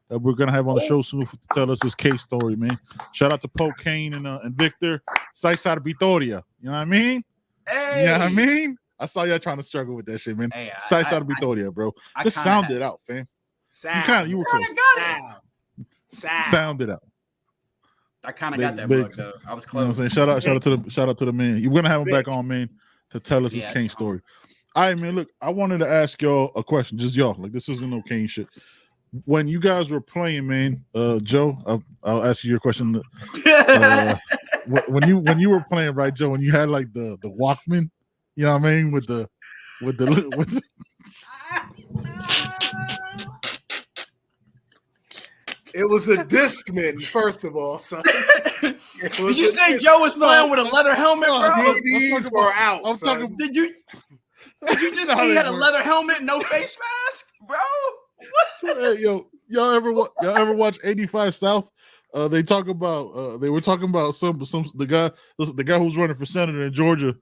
S1: that we're gonna have on the show soon to tell us his case story, man. Shout out to Poe Kane and Victor. Saisar Vitoria. You know what I mean?
S2: Hey.
S1: You know what I mean? I saw y'all trying to struggle with that shit, man. Hey, Saisar Vitoria, bro. Just sound it out, fam. You were close. Sound it out.
S2: I kind of got that bug, though. I was close.
S1: You know what I'm saying? Shout out to the man. You're gonna have him back on, man, to tell us his Kane story. All right, man. Look, I wanted to ask y'all a question, just y'all. Like, this isn't no Kane shit. When you guys were playing, man, Joe, I'll ask you your question. When you were playing, right, Joe, when you had like the Walkman, you know what I mean, with the
S3: It was a Discman, first of all. So
S2: did you say Joe was playing with a leather helmet, bro?
S3: These were out.
S2: Did you just say he had a leather helmet, no face mask, bro?
S1: What? Y'all ever watch 85 South? They talk about they were talking about the guy who's running for senator in Georgia,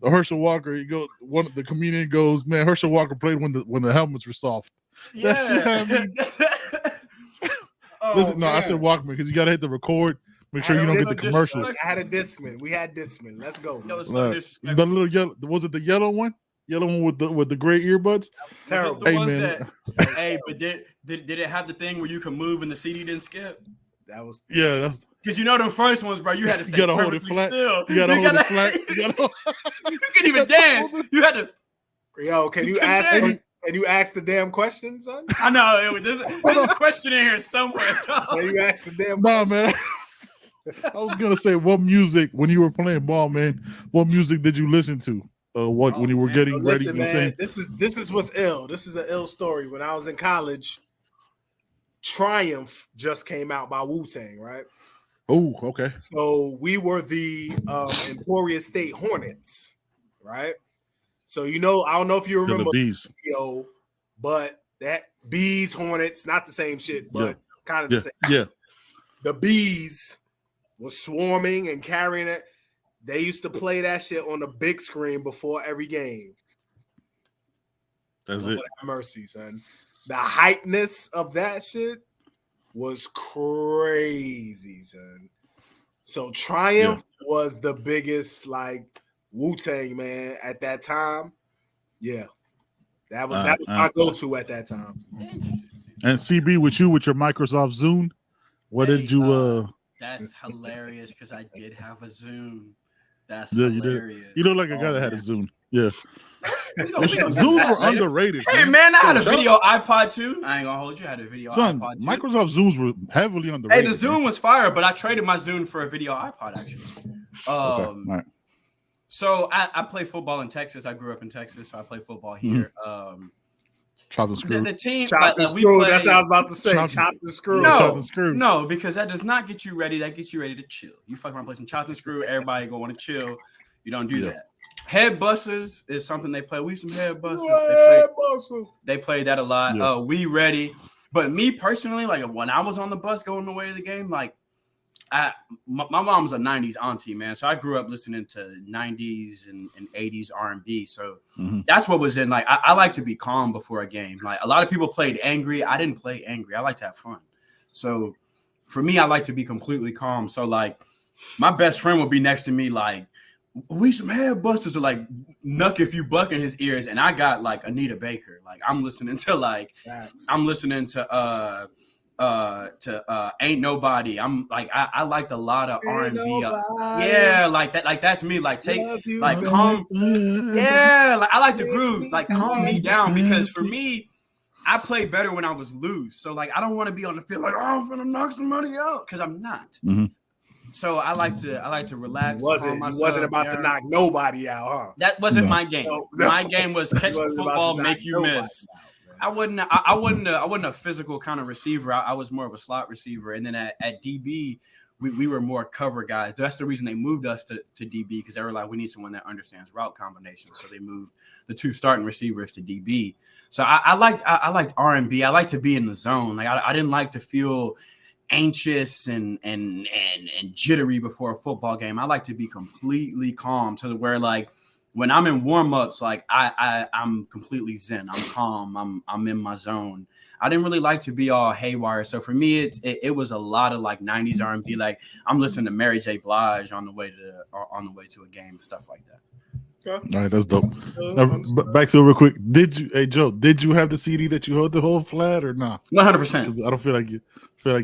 S1: Herschel Walker. The comedian goes, man, Herschel Walker played when the helmets were soft.
S2: Yeah.
S1: That shit had me. Listen, I said Walkman because you gotta hit the record. Make sure you don't get the commercials.
S3: I had a Discman. We had Discman. Let's go.
S2: No, it's so disrespectful.
S1: The little yellow, was it the yellow one? Yellow one with the gray earbuds?
S3: That was terrible.
S2: But did it have the thing where you can move and the CD didn't skip?
S3: That was
S2: because the first ones, bro, you had to stay
S1: hold it flat.
S2: Still.
S1: You gotta hold it flat.
S2: You couldn't even dance. You had to.
S3: Yo, can you ask? Can you ask the damn question, son?
S2: I know there's a question in here somewhere.
S3: Can you ask the damn?
S1: Nah, man. I was gonna say, what music when you were playing ball, man? What music did you listen to? When you were getting ready?
S3: Listen, man, this is what's ill. This is an ill story. When I was in college, Triumph just came out by Wu-Tang, right?
S1: Oh, okay.
S3: So we were the Emporia State Hornets, right? So I don't know if you remember
S1: the Bees,
S3: but that Bees Hornets, not the same shit, but kind of the same.
S1: Yeah,
S3: the Bees was swarming and carrying it. They used to play that shit on the big screen before every game.
S1: That's it.
S3: Mercy, son. The hypeness of that shit was crazy, son. So Triumph was the biggest, like, Wu-Tang, man, at that time. Yeah. That was my go-to at that time.
S1: And CB, with your Microsoft Zune, what did you
S2: That's hilarious because I did have a Zune. That's
S1: hilarious.
S2: You did.
S1: You look like a guy that had a Zune. Yeah. Zooms were underrated.
S2: Hey man, I had a video iPod too. I ain't gonna hold you. I had a video iPod too.
S1: Microsoft Zooms were heavily underrated.
S2: Hey, the Zoom was fire, but I traded my Zoom for a video iPod actually.
S1: Right.
S2: So I play football in Texas. I grew up in Texas, so I play football here.
S1: Chop and screw.
S2: The team,
S3: chop and screw. That's what I was about to say. Chop and screw.
S2: No, because that does not get you ready. That gets you ready to chill. You fuck around, play some chop and screw. Everybody go want to chill. You don't do that. Head buses is something they play. We some head buses. They play that a lot.
S1: Yeah.
S2: We ready. But me personally, like when I was on the bus going away to the game, like my mom's a 90s auntie, man. So I grew up listening to 90s and 80s R&B. So that's what was in. Like I like to be calm before a game. Like a lot of people played angry. I didn't play angry. I like to have fun. So for me, I like to be completely calm. So like my best friend would be next to me, like, we some head busters, or like Nuck if you buck in his ears, and I got like Anita Baker. Like I'm listening to Ain't Nobody. I'm like I liked a lot of R&B. Yeah, like that. Like that's me. Like take like calm. Yeah, like I like to groove. Like calm me down, because for me, I play better when I was loose. So like I don't want to be on the field like, oh, I'm gonna knock somebody out, because I'm not. So I like to relax.
S3: He wasn't about to knock nobody out, huh?
S2: That wasn't my game. No. My game was catch the football, make you miss. I wasn't a physical kind of receiver. I was more of a slot receiver. And then at DB, we were more cover guys. That's the reason they moved us to DB, because they were like, we need someone that understands route combinations. So they moved the two starting receivers to DB. So I liked R&B. I like to be in the zone. Like I didn't like to feel anxious and jittery before a football game. I like to be completely calm, to where like when I'm in warm-ups, like I'm completely zen. I'm calm. I'm in my zone. I didn't really like to be all haywire. So for me, it was a lot of like 90s R&B. Like I'm listening to Mary J. Blige on the way to a game and stuff like that.
S1: All right, that's dope. Back to it real quick. Joe, did you have the CD that you hold the whole flat or not?
S2: 100%.
S1: I don't feel like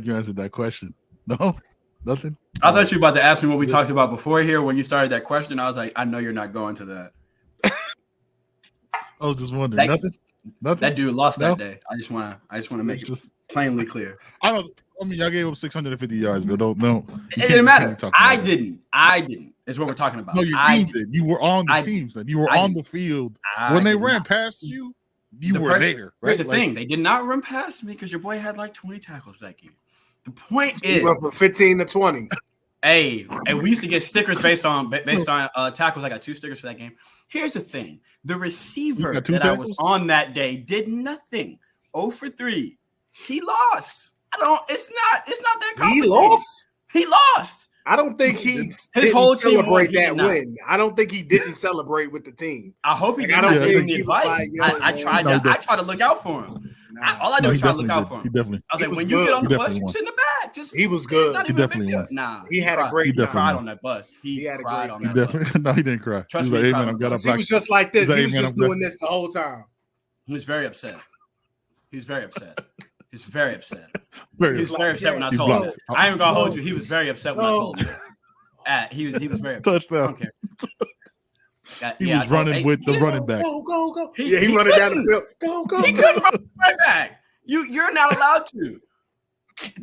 S1: you answered that question. No, nothing.
S2: I thought you were about to ask me what we talked about before here. When you started that question, I was like, I know you're not going to that.
S1: I was just wondering. Nothing.
S2: That dude lost that day. I just want to make it plainly clear.
S1: I mean, y'all gave him 650 yards, but don't.
S2: It didn't matter. I didn't. Is what we're talking about.
S1: No, your team did. You were on the team. You were on the field when they ran past you. You were there. Right?
S2: Here's the thing: they did not run past me because your boy had like 20 tackles that game. The point is,
S3: went from 15 to 20.
S2: Hey, and we used to get stickers based on tackles. I got 2 stickers for that game. Here's the thing: the receiver that I was on that day did nothing. 0 for 3. He lost. It's not that complicated. He lost.
S3: I don't think his whole team celebrate that win. I don't think he didn't celebrate with the team.
S2: I hope he did not give me advice. I tried to look out for him. All I did was try to look out for him.
S1: He definitely.
S2: I was like, when you get on the bus, you sit in the back.
S3: He was good.
S1: He definitely won.
S2: Nah,
S3: he had a great time.
S2: He cried on that bus. He had a great time.
S1: No, he didn't cry.
S2: Trust me,
S3: he was just like this. He was just doing this the whole time.
S2: He was very upset. He was very upset when I told him. I ain't gonna hold you. He was very upset when I told him. He was very upset.
S1: Touchdown.
S2: I don't care.
S1: He was running with the running back.
S3: Go. He running down the field. Go.
S2: He couldn't run right back. You're not allowed to.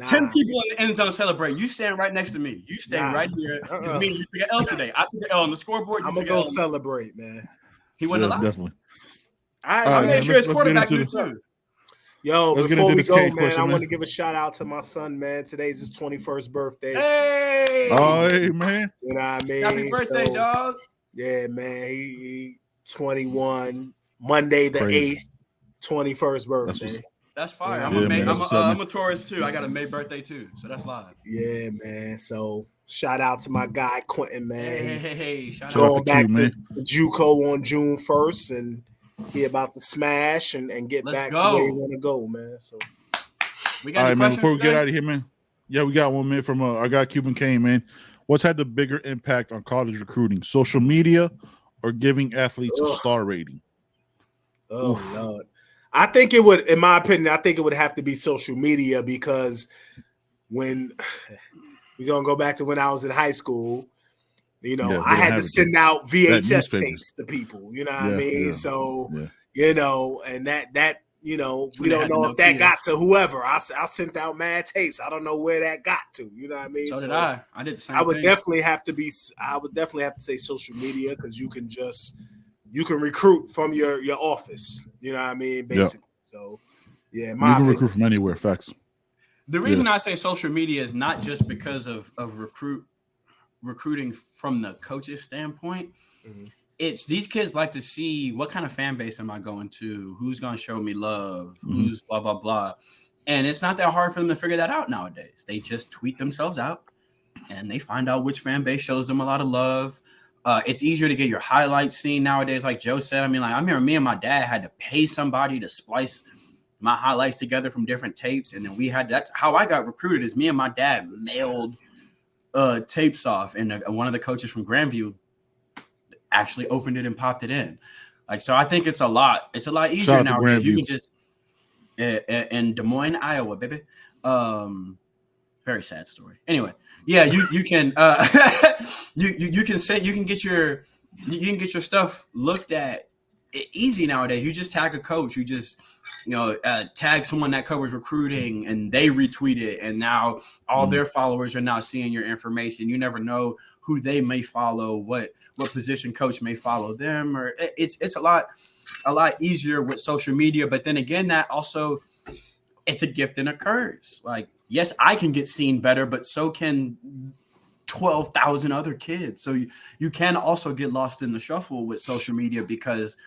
S2: 10 people in the end zone celebrate. You stand right next to me. You stay right here. Because me and you took an L today. I took an L on the scoreboard.
S3: I'm gonna go celebrate, man.
S2: He wasn't allowed.
S1: Definitely.
S2: I made sure his quarterback knew too.
S3: Yo, before we go, man, I want to give a shout out to my son, man. Today's his 21st birthday.
S2: Hey!
S1: Oh, hey, man.
S3: You know what I mean?
S2: Happy birthday, dog.
S3: Yeah, man. He 21, Monday the 8th, 21st birthday.
S2: That's fire. I'm a Taurus too. I got a May birthday too, so that's live.
S3: Yeah, man. So shout out to my guy Quentin, man.
S2: Hey, shout
S3: going
S2: out
S3: back to JUCO on June 1st, and he about to smash and get back to where he want to go, man. So
S2: we got
S1: all right, man. Before we get out of here, man. Yeah, we got 1 minute from our guy Cuban Kane, man. What's had the bigger impact on college recruiting? Social media or giving athletes a star rating?
S3: Oh, Lord. I think it would, in my opinion, have to be social media, because when we're going to go back to when I was in high school, You know,
S1: Yeah,
S3: I had to send out VHS
S1: newspapers.
S3: tapes to people. You know what I mean?
S1: Yeah,
S3: so
S1: yeah.
S3: you know, and that you know,
S2: That's
S3: we
S2: when they
S3: don't
S2: had the
S3: know if that
S2: Nokias.
S3: got to whoever. I sent out mad tapes. I don't know where that got to. You know what I mean?
S2: So did I. I did the same
S3: I would
S2: thing.
S3: definitely have to say social media, because you can recruit from your office. You know what I mean? Basically. So yeah,
S1: You can recruit from anywhere. Facts.
S2: The reason I say social media is not just because of recruiting from the coach's standpoint.
S3: Mm-hmm.
S2: It's these kids like to see what kind of fan base am I going to, who's going to show me love, who's blah, blah, blah. And it's not that hard for them to figure that out nowadays. They just tweet themselves out and they find out which fan base shows them a lot of love. It's easier to get your highlights seen nowadays. Like Joe said, I remember me and my dad had to pay somebody to splice my highlights together from different tapes. And then that's how I got recruited, is me and my dad mailed tapes off. And one of the coaches from Grandview actually opened it and popped it in. Like, so I think it's a lot easier now. You can just in Des Moines, Iowa, baby. Very sad story. Anyway, yeah, you can you can get your stuff looked at easy nowadays. You just tag a coach. You just tag someone that covers recruiting, and they retweet it, and now all their followers are now seeing your information. You never know who they may follow, what position coach may follow them, or it's a lot easier with social media. But then again, that also, it's a gift and a curse. Like, yes, I can get seen better, but so can 12,000 other kids. So you can also get lost in the shuffle with social media, because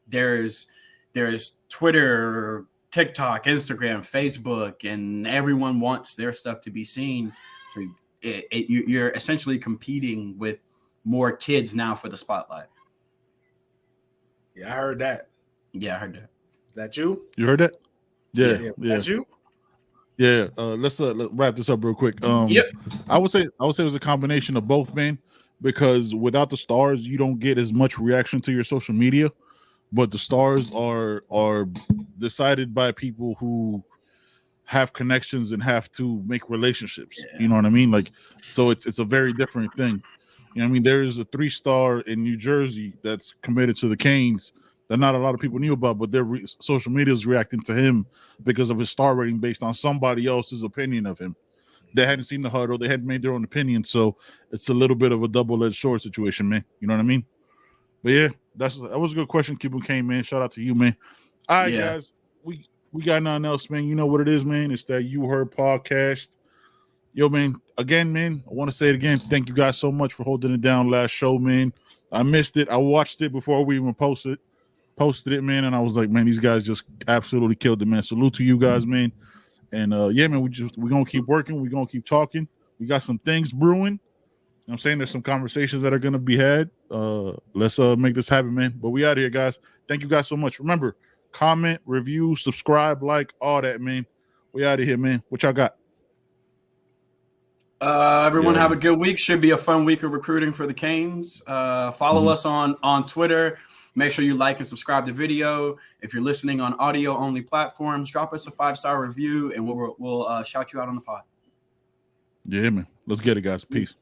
S2: there's Twitter, TikTok, Instagram, Facebook, and everyone wants their stuff to be seen. So you're essentially competing with more kids now for the spotlight.
S3: Yeah, I heard that.
S2: Yeah, I heard that.
S3: Is that you?
S1: You heard that? Yeah.
S3: That's you?
S1: Yeah. Let's wrap this up real quick.
S2: Yep.
S1: I would say it was a combination of both, man, because without the stars, you don't get as much reaction to your social media. But the stars are decided by people who have connections and have to make relationships.
S2: Yeah.
S1: You know what I mean? Like, so it's a very different thing. You know what I mean? There's a 3-star in New Jersey that's committed to the Canes that not a lot of people knew about, but their social media is reacting to him because of his star rating based on somebody else's opinion of him. They hadn't seen the huddle. They hadn't made their own opinion. So it's a little bit of a double-edged sword situation, man. You know what I mean? But yeah, that was a good question. Keep came, man. Shout out to you, man. All right, guys. We got nothing else, man. You know what it is, man. It's that You Heard podcast. Yo, man. Again, man, I want to say it again. Thank you guys so much for holding it down last show, man. I missed it. I watched it before we even posted it, man, and I was like, man, these guys just absolutely killed it, man. Salute to you guys, man. And yeah, man, we're gonna keep working. We're gonna keep talking. We got some things brewing. You know I'm saying, there's some conversations that are gonna be had. Let's make this happen, man. But we out here, guys. Thank you guys so much. Remember, comment, review, subscribe, like, all that, man. We out of here, man. What y'all got?
S2: Everyone have a good week. Should be a fun week of recruiting for the Canes. Follow us on Twitter. Make sure you like and subscribe to the video. If you're listening on audio only platforms, drop us a 5-star review and we'll shout you out on the pod.
S1: Yeah, man. Let's get it, guys. Peace.